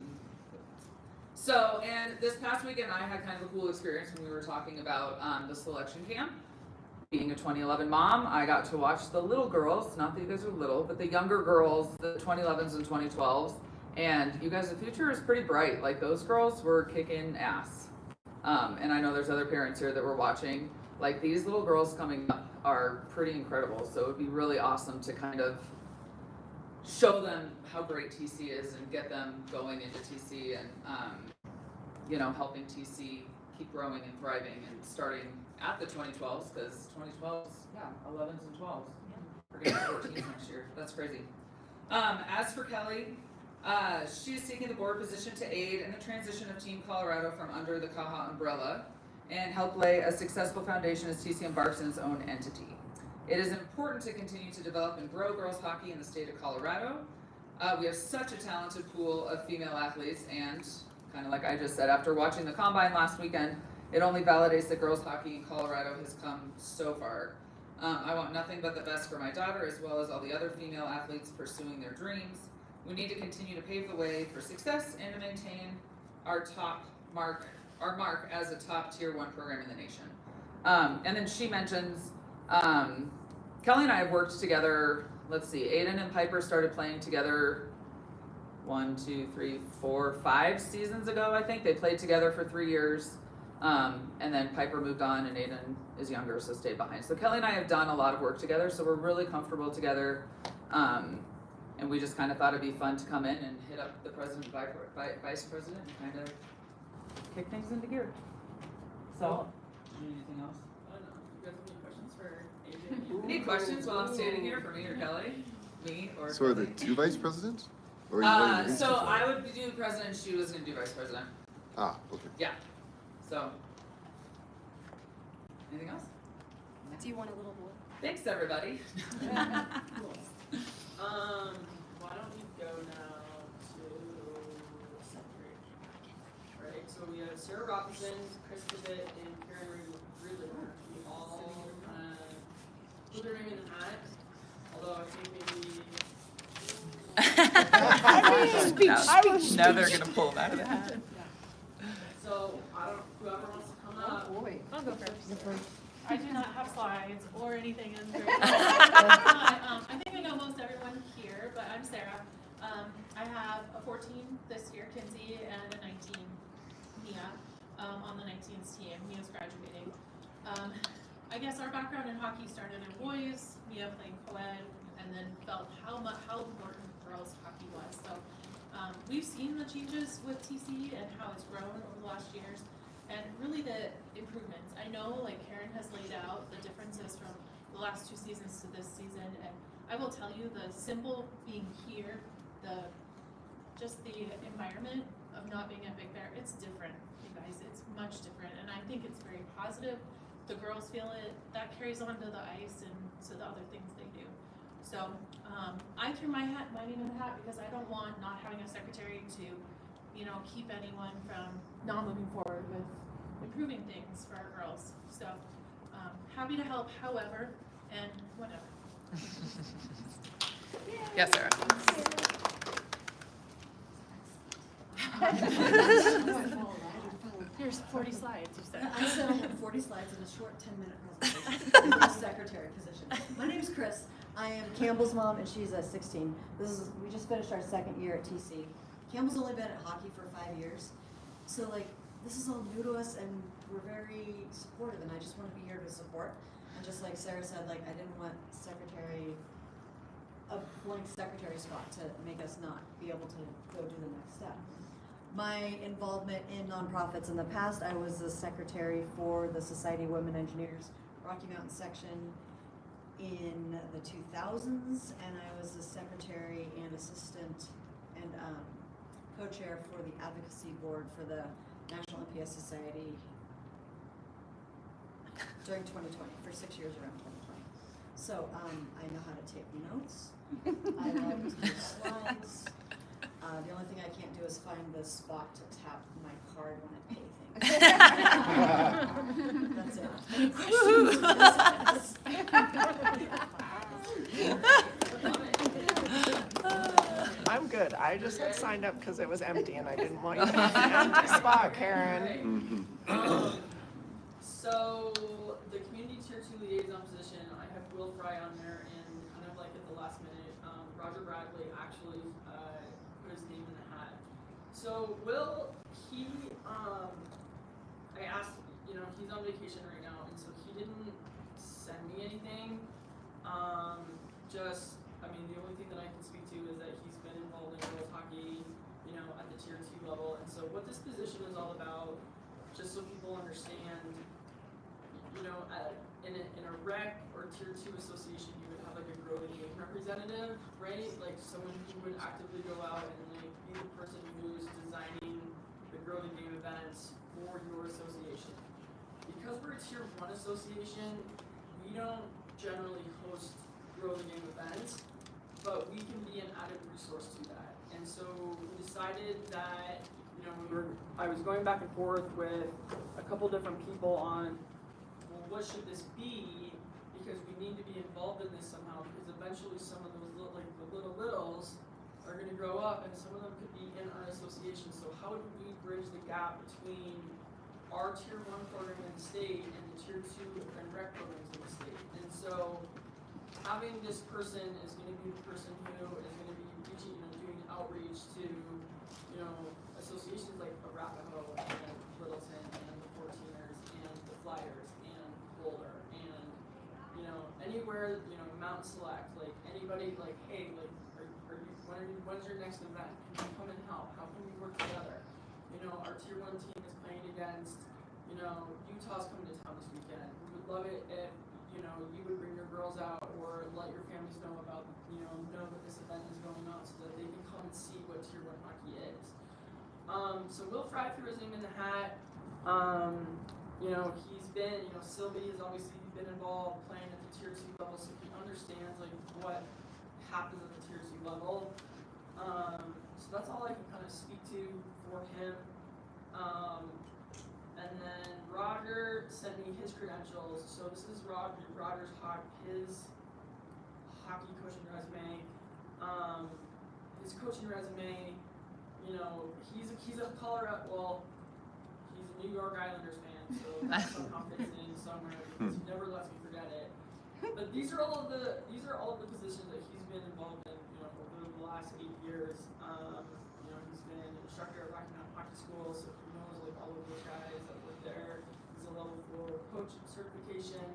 this past weekend I had kind of a cool experience when we were talking about the selection camp. Being a 2011 mom, I got to watch the little girls, not that you guys are little, but the younger girls, the 2011s and 2012s, and you guys, the future is pretty bright. Like, those girls were kicking ass. And I know there's other parents here that were watching. Like, these little girls coming up are pretty incredible, so it would be really awesome to kind of show them how great TC is and get them going into TC and helping TC keep growing and thriving and starting at the 2012s, because 2012s, 11s and 12s. We're gonna have 14s next year. That's crazy. As for Kelly, she is seeking the board position to aid in the transition of Team Colorado from under the CAHA umbrella and help lay a successful foundation as TC embarks in its own entity. It is important to continue to develop and grow girls hockey in the state of Colorado. We have such a talented pool of female athletes, and kind of like I just said, after watching the combine last weekend, it only validates that girls hockey in Colorado has come so far. I want nothing but the best for my daughter, as well as all the other female athletes pursuing their dreams. We need to continue to pave the way for success and to maintain our mark as a top tier 1 program in the nation. And then she mentions, Kelly and I have worked together, let's see, Aiden and Piper started playing together 5 seasons ago, I think. They played together for 3 years. And then Piper moved on and Aiden is younger, so stayed behind. So Kelly and I have done a lot of work together, so we're really comfortable together. And we just kind of thought it'd be fun to come in and hit up the president, vice president, and kind of kick things into gear. So, anything else? I don't know. You guys have any questions for Adrian? Any questions while I'm standing here for me or Kelly? Me or So are Kelly? there 2 vice presidents? Or So I would do president, she was gonna do vice president. Ah, okay. Yeah. So, anything else? Do you want a little more? Thanks, everybody. Why don't we go now to secretary? Right, so we have Sarah Robinson, Chris Pizzett, and Karen Rudler. We all put their name in the hat, although I think maybe. Now they're gonna pull them out of the hat. So, whoever wants to come up. Oh, boy. I'll go first. I do not have slides or anything in there. I think I know most everyone here, but I'm Sarah. I have a 14 this year, Kinsey, and a 19, Mia, on the 19s team. Mia's graduating. I guess our background in hockey started in boys, Mia playing co-ed, and then felt how important girls hockey was. So we've seen the changes with TC and how it's grown over the last years. And really the improvements. I know, like Karen has laid out the differences from the last 2 seasons to this season, and I will tell you the simple being here, just the environment of not being at Big Bear, it's different, you guys. It's much different, and I think it's very positive. The girls feel it. That carries on to the ice and to the other things they do. So I threw my name in the hat because I don't want not having a secretary to keep anyone from not moving forward with improving things for our girls. So, happy to help however, and whatever. Yes, Sarah. Here's 40 slides, you said. I said I had 40 slides in a short 10-minute presentation for the secretary position. My name's Chris. I am Campbell's mom, and she's 16. We just finished our second year at TC. Campbell's only been at hockey for 5 years, so like this is all new to us, and we're very supportive. And I just want to be here to support. And just like Sarah said, like I didn't want a blank secretary spot to make us not be able to go do the next step. My involvement in nonprofits in the past, I was the secretary for the Society of Women Engineers Rocky Mountain section in the 2000s, and I was the secretary and assistant and co-chair for the advocacy board for the National NPS Society during 2020, for 6 years around 2020. So I know how to take notes. I love to do slides. The only thing I can't do is find the spot to tap my card when I pay things. That's it. Any questions? I'm good. I just had signed up because it was empty and I didn't want you to have an empty spot, Karen. So the community tier 2 liaison position, I have Will Fry on there, and kind of like at the last minute, Roger Bradley actually put his name in the hat. So Will, I asked, he's on vacation right now, and so he didn't send me anything. The only thing that I can speak to is that he's been involved in girls hockey, at the tier 2 level. And so what this position is all about, just so people understand, in a rec or tier 2 association, you would have like a growing game representative, right? Like someone who would actively go out and like be the person who's designing the growing game events for your association. Because we're a tier 1 association, we don't generally host grow the game events, but we can be an added resource to that. And so we decided that, I was going back and forth with a couple different people on, well, what should this be? Because we need to be involved in this somehow, because eventually some of those the littles are going to grow up, and some of them could be in our association. So how do we bridge the gap between our tier 1 program in the state and the tier 2 and rec programs in the state? And so having this person is going to be the person who is going to be reaching, doing outreach to, associations like Arapahoe and Littleton and the 14ers and the Flyers and Boulder and, anywhere, Mountain Select, like anybody, like, hey, like, when's your next event? Can you come and help? How can we work together? Our tier 1 team is playing against, Utah's coming to town this weekend. We would love it if, you would bring your girls out or let your families know about, know that this event is going on so that they can come and see what tier 1 hockey is. So Will Fry threw his name in the hat. He's been, Sylvie has obviously been involved playing at the tier 2 level, so he understands like what happens at the tier 2 level. So that's all I can kind of speak to for him. And then Roger sent me his credentials. So this is Roger's his hockey coaching resume. His coaching resume, he's a Colorado. Well, he's a New York Islanders fan, so that's some confidence in somewhere because he never lets me forget it. But these are all of the positions that he's been involved in, over the last 8 years. He's been an instructor at Rocky Mountain Hockey School, so he knows like all of those guys that work there. He's a level 4 coach certification.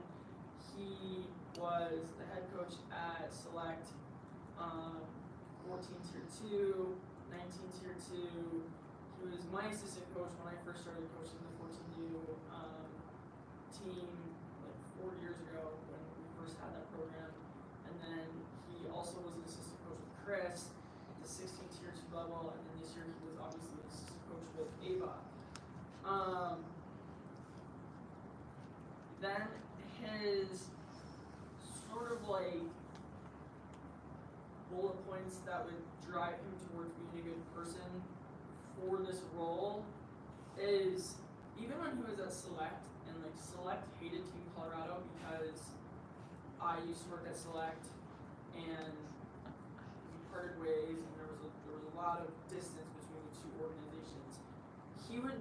He was the head coach at Select, 14 tier 2, 19 tier 2. He was my assistant coach when I first started coaching the 14U team like 4 years ago when we first had that program. And then he also was an assistant coach with Chris at the 16 tier 2 level, and then this year he was obviously an assistant coach with Ava. Then his sort of like bullet points that would drive him towards being a good person for this role is, even when he was at Select, and like Select hated Team Colorado because I used to work at Select and we parted ways, and there was a lot of distance between the two 2 organizations. He would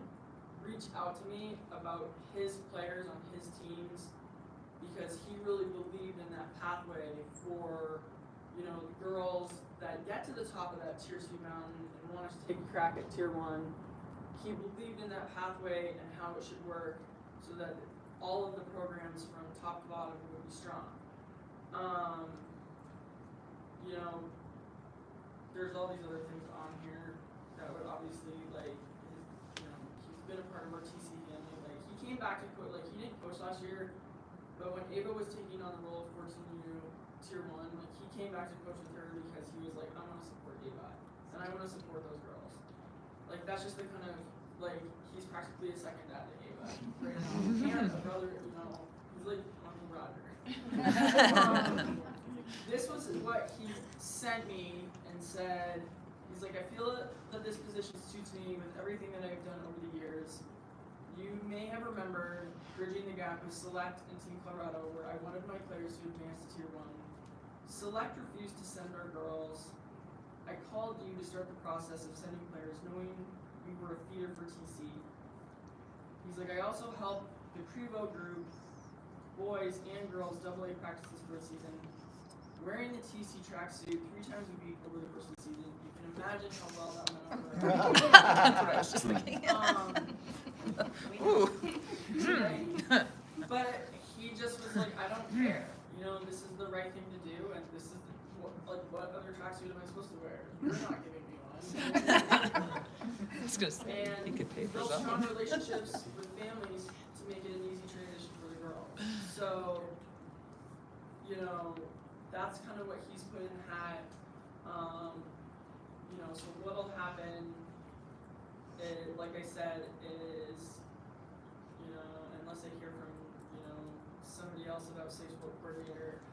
reach out to me about his players on his teams because he really believed in that pathway for, you know, the girls that get to the top of that tier 2 mountain and want to take a crack at tier 1. He believed in that pathway and how it should work so that all of the programs from top to bottom would be strong. You know, there's all these other things on here that would obviously, like, you know, he's been a part of our TC family. Like, he came back to coach, like, he didn't coach last year, but when Ava was taking on the role of 14U tier 1, like, he came back to coach with her because he was like, I want to support Ava, and I want to support those girls. Like, that's just the kind of, like, he's practically a second dad to Ava right now. And a brother, you know, he's like Uncle Roger. This was what he sent me and said, he's like, I feel that this position suits me with everything that I've done over the years. You may have remembered Bridging the Gap with Select and Team Colorado, where I wanted my players to advance to tier 1. Select refused to send our girls. I called you to start the process of sending players, knowing we were a feeder for TC. He's like, I also helped the Prevo group, boys and girls, AA practices for the season. Wearing the TC tracksuit 3 times a week over the course of the season. You can imagine how well that went over. That's what I was just thinking. Ooh. But he just was like, I don't care. You know, this is the right thing to do, and this is what other tracksuit am I supposed to wear? You're not giving me one. I was gonna say, And you could pay for build some. strong relationships with families to make it an easy transition for the girls. So, you know, that's kind of what he's put in the hat. You know, so what'll happen is, like I said, is, you know, unless I hear from, you know, somebody else about Safe Sport Coordinator,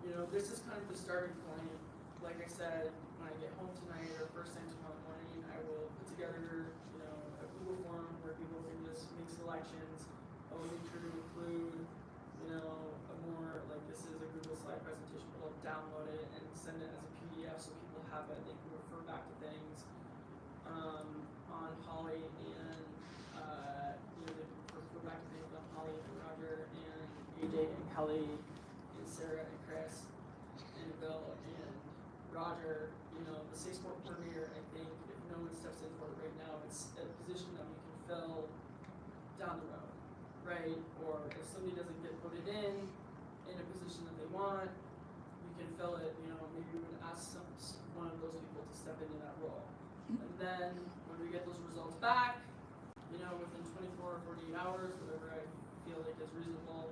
you know, this is kind of the starting point. Like I said, when I get home tonight or first thing tomorrow morning, I will put together, you know, a Google form where people can just make selections. I'll make sure to include, you know, a more, like, this is a Google slide presentation, but I'll download it and send it as a PDF so people have it, they can refer back to things. On Holly and, you know, they can refer back to things on Holly and Roger and AJ and Kelly and Sarah and Chris and Bill and Roger. You know, the Safe Sport Coordinator, I think, if no one steps in for it right now, it's a position that we can fill down the road, right? Or if somebody doesn't get voted in a position that they want, we can fill it, you know, maybe we would ask one of those people to step into that role. And then when we get those results back, you know, within 24 or 48 hours, whatever I feel like is reasonable,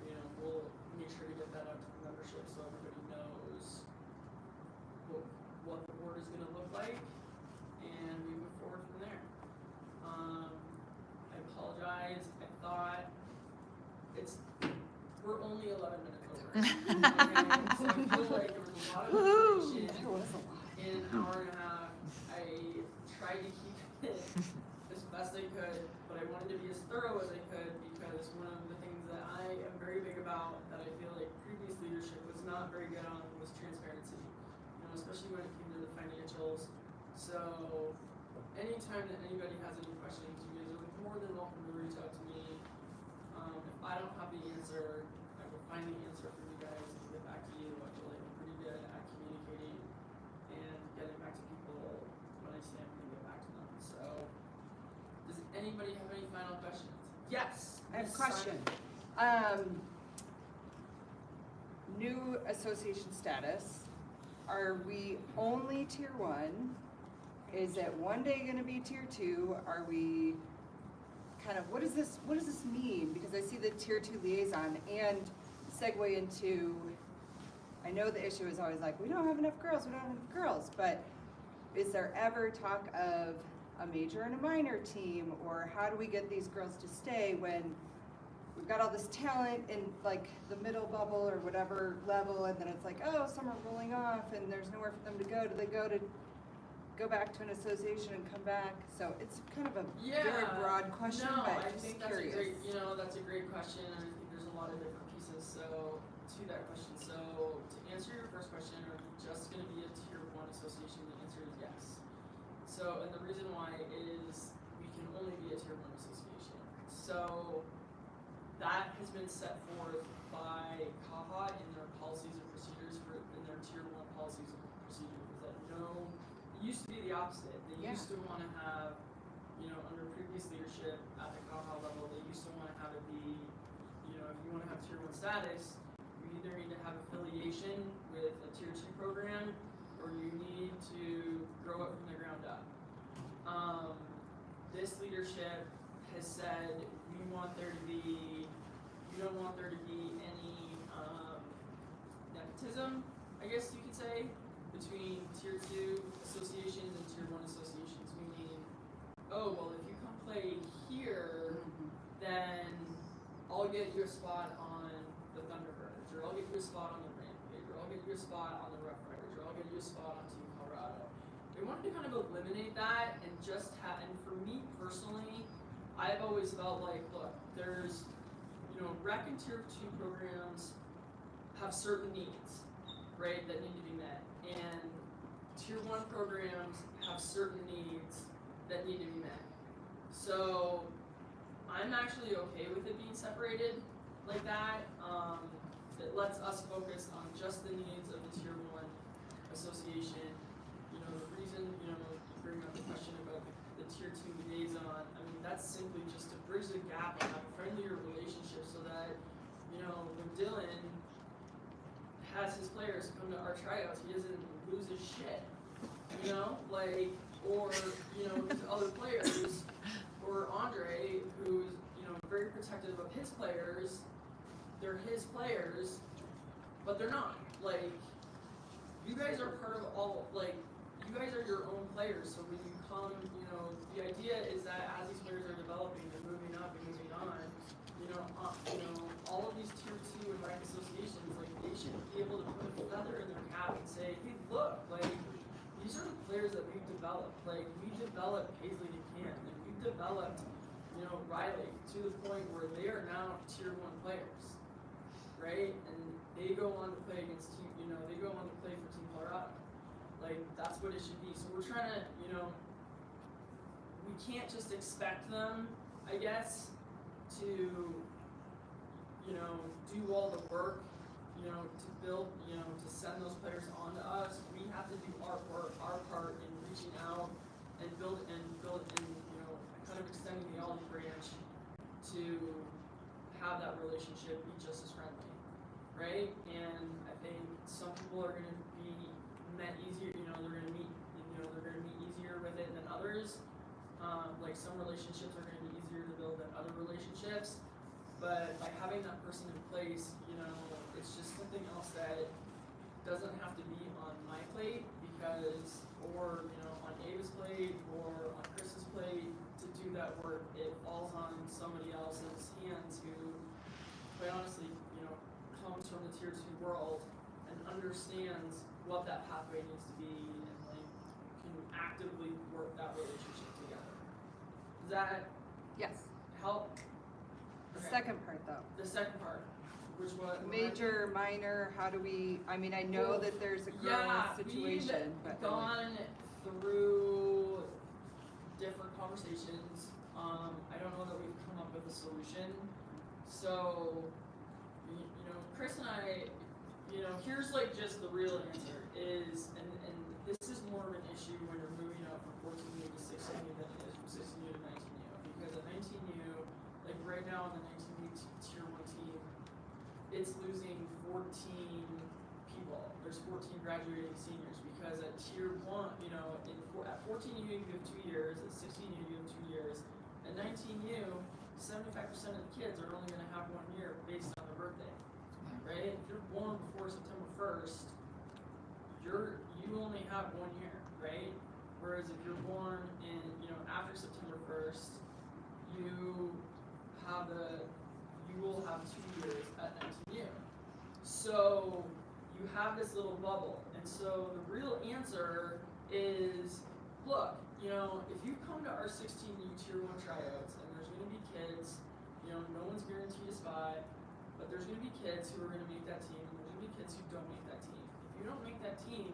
you know, we'll make sure to get that out to the membership so everybody knows what the board is going to look like, and we move forward from there. I apologize. I thought we're only 11 minutes over. Okay? So I feel like there was a lot of information in an hour and a half. I tried to keep it as best I could, but I wanted to be as thorough as I could because one of the things that I am very big about that I feel like previous leadership was not very good on was transparency. You know, especially when it came to the financials. So anytime that anybody has any questions, you guys are more than welcome to reach out to me. If I don't have the answer, I will find the answer for you guys and get back to you. I feel like I'm pretty good at communicating and getting back to people when I say I'm going to get back to them. So, does anybody have any final questions? Yes. I have a Ms. question. Simon. New association status, are we only tier 1? Is it one day gonna be tier 2? Are we kind of, what does this mean? Because I see the tier 2 liaison and segue into, I know the issue is always like, we don't have enough girls, but is there ever talk of a major and a minor team, or how do we get these girls to stay when we've got all this talent in like the middle bubble or whatever level, and then it's like, oh, some are rolling off and there's nowhere for them to go. Do they go back to an association and come back? So it's kind of a very broad question, no, but I just think curious. that's a great question, and I think there's a lot of different pieces to that question. So to answer your first question, are we just going to be a tier 1 association? The answer is yes. So, and the reason why is we can only be a tier 1 association. So that has been set forth by CAHA in their policies and procedures in their tier 1 policies and procedures. Is that it used to be the opposite. They used to want to have, under previous leadership at the CAHA level, they used to want to have it be, if you want to have tier 1 status, you either need to have affiliation with a tier 2 program or you need to grow it from the ground up. This leadership has said we don't want there to be any nepotism, I guess you could say, between tier 2 associations and tier 1 associations, meaning, oh, well, if you come play here, then I'll get you a spot on the Thunderbirds, or I'll get you a spot on the Rampage, or I'll get you a spot on the Rough Riders, or I'll get you a spot on Team Colorado. They wanted to kind of eliminate that and just have, and for me personally, I've always felt like, look, there's, rec and tier 2 programs have certain needs, right, that need to be met, and tier 1 programs have certain needs that need to be met. So I'm actually okay with it being separated like that. It lets us focus on just the needs of the tier 1 association. The reason, you bring up the question about the tier 2 liaison, I mean, that's simply just to bridge the gap and have a friendlier relationship so that, when Dylan has his players come to our tryouts, he doesn't lose his shit, or, his other players, or Andre, who's, very protective of his players, they're his players, but they're not, you guys are part of all, you guys are your own players, so when you come, the idea is that as these players are developing, they're moving up and moving on, all of these tier 2 and rec associations, they should be able to put a feather in their cap and say, hey, look, these are the players that we've developed, we developed Paisley DeCan, we've developed, Riley to the point where they are now tier 1 players, right? And they go on to play against team, they go on to play for Team Colorado. That's what it should be. So we're trying to, we can't just expect them, I guess, to, do all the work, to build, to send those players on to us. We have to do our part in reaching out and build and kind of extending the olive branch to have that relationship be just as friendly, right? And I think some people are going to be met easier, they're going to meet easier with it than others. Some relationships are going to be easier to build than other relationships, but by having that person in place, it's just something else that doesn't have to be on my plate because, or on Ava's plate or on Chris's plate to do that work. It falls on somebody else's hands who, quite honestly, comes from the tier 2 world and understands what that pathway needs to be and can actively work that relationship together. Does that Yes. help? The Okay. second part though. The second part, which was Major, minor, how do we, I mean, I know Well, that there's a growing situation, we've but. gone through different conversations. I don't know that we've come up with a solution. So, Chris and I, here's just the real answer is, and this is more of an issue when you're moving up from 14U to 16U than it is from 16U to 19U. Because at 19U, right now on the 19U tier 1 team, it's losing 14 people. There's 14 graduating seniors because at tier 1, at 14U you have 2 years, at 16U you have 2 years. At 19U, 75% of the kids are only going to have 1 year based on their birthday, right? If you're born before September 1st, you only have 1 year, right? Whereas if you're born in, after September 1st, you will have 2 years at 19U. So you have this little bubble. And so the real answer is, look, if you come to our 16U tier 1 tryouts and there's going to be kids, no one's guaranteed a spot, but there's going to be kids who are going to make that team and there's going to be kids who don't make that team. If you don't make that team,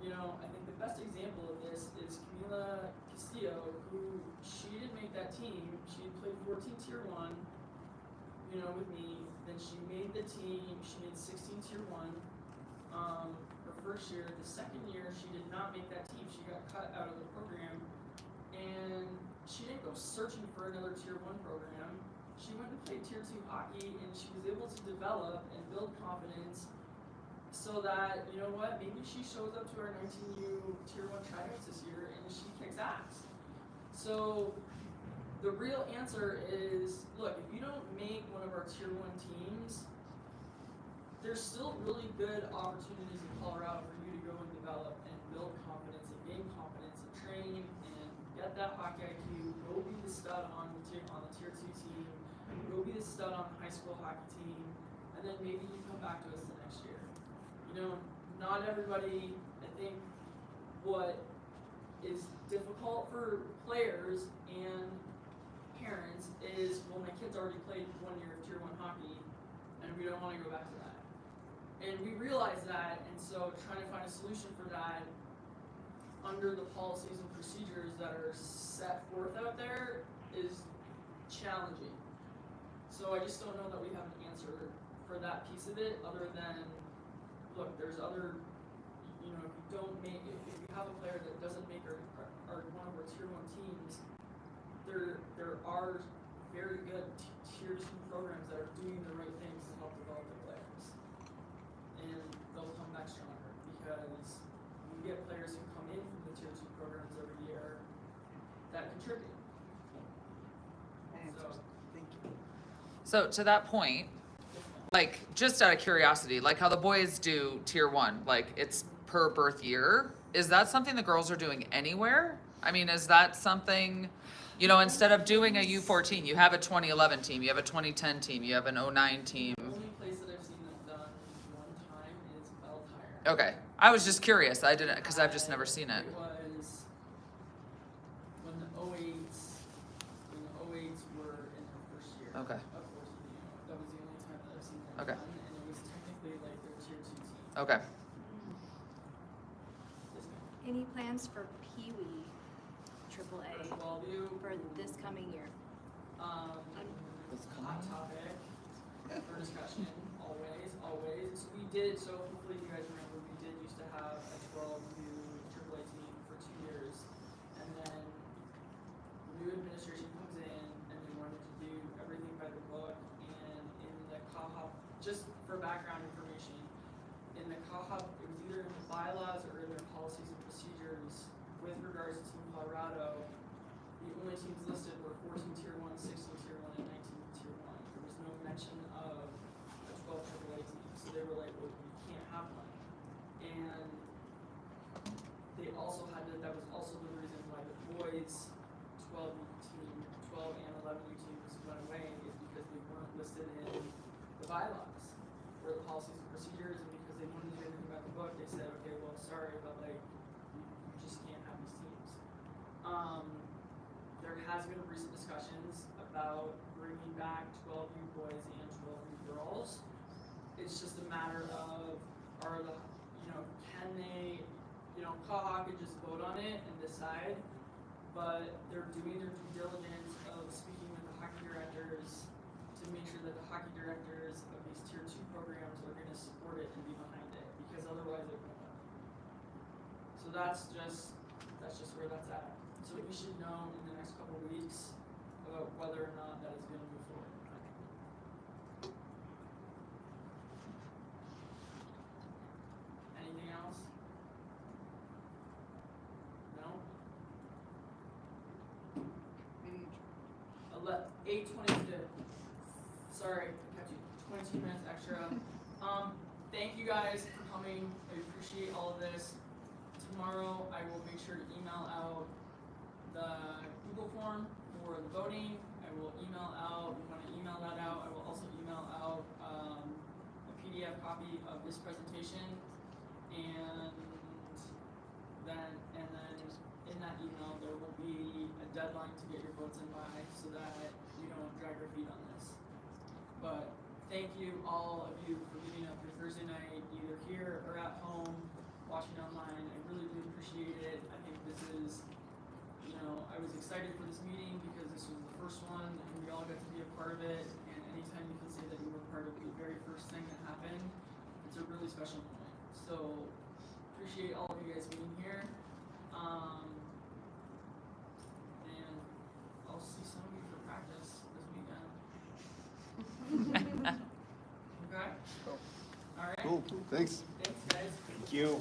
you know, I think the best example of this is Camila Castillo, who she didn't make that team. She had played 14 tier 1, you know, with me. Then she made the team. She made 16 tier 1. Her first year. The second year, she did not make that team. She got cut out of the program, and she didn't go searching for another tier 1 program. She went and played tier 2 hockey, and she was able to develop and build confidence so that, you know what, maybe she shows up to our 19U tier 1 tryouts this year and she kicks ass. So the real answer is, look, if you don't make one of our tier 1 teams, there's still really good opportunities in Colorado for you to go and develop and build confidence and gain confidence and train and get that hockey IQ, go be the stud on the tier 2 team, go be the stud on the high school hockey team, and then maybe you come back to us the next year. You know, not everybody, I think what is difficult for players and parents is, well, my kid's already played 1 year of tier 1 hockey and we don't want to go back to that. And we realize that, and so trying to find a solution for that under the policies and procedures that are set forth out there is challenging. So I just don't know that we have an answer for that piece of it, other than, look, there's other, you know, if you have a player that doesn't make our one of our tier 1 teams, there are very good tier 2 programs that are doing the right things to help develop the players. And they'll come back stronger, because we get players who come in from the tier 2 programs every year that contribute. So, Thank you. So to that point, like, just out of curiosity, like how the boys do tier 1, like it's per birth year, is that something the girls are doing anywhere? I mean, is that something, you know, instead of doing a U14, you have a 2011 team, you have a 2010 team, you have an 09 team. the only place that I've seen them done one time is Bell Tire. Okay, I was just curious, I didn't, because I've just never seen it. It was when the 08s were in their first year. Okay. Of course, you know, that was the only time that I've seen them Okay. done, and it was technically like their tier 2 team. Okay. Yes, ma'am. Any plans for Pee Wee AAA First of all, you, for this coming year? hot topic for discussion, always. So we did, so hopefully you guys remember, we did used to have a 12U AAA team for 2 years, and then new administration comes in and they wanted to do everything by the book, and in the CAHOP, just for background information, in the CAHOP, it was either in the bylaws or in their policies and procedures with regards to Team Colorado. The only teams listed were 14 tier 1, 16 tier 1, and 19 tier 1. There was no mention of a 12 AAA team, so they were like, well, you can't have one. And they also had to, that was also the reason why the boys 12 and 11U teams went away, is because they weren't listed in the bylaws or the policies and procedures, and because they wanted to do anything about the book, they said, okay, well, sorry, but like, you just can't have these teams. There has been recent discussions about bringing back 12U boys and 12U girls. It's just a matter of, can they, CAHOC could just vote on it and decide, but they're doing their due diligence of speaking with the hockey directors to make sure that the hockey directors of these tier 2 programs are gonna support it and be behind it, because otherwise it won't work. So that's just where that's at. So we should know in the next couple of weeks about whether or not that is gonna move forward. Anything else? No? 8:22. Sorry, I kept you 22 minutes extra. Thank you guys for coming. I appreciate all of this. Tomorrow I will make sure to email out the Google form for the voting. I will email out, we want to email that out. I will also email out a PDF copy of this presentation, and then in that email there will be a deadline to get your votes in by, so that you don't drag your feet on this. But thank you, all of you, for getting up your Thursday night, either here or at home, watching online. I really do appreciate it. I think this is, I was excited for this meeting because this was the first one and we all got to be a part of it. And anytime you can say that you were part of the very first thing that happened, it's a really special moment. So appreciate all of you guys being here. And I'll see some of you for practice this weekend. Okay? Cool. All right. Cool, thanks. Thanks, guys. Thank you.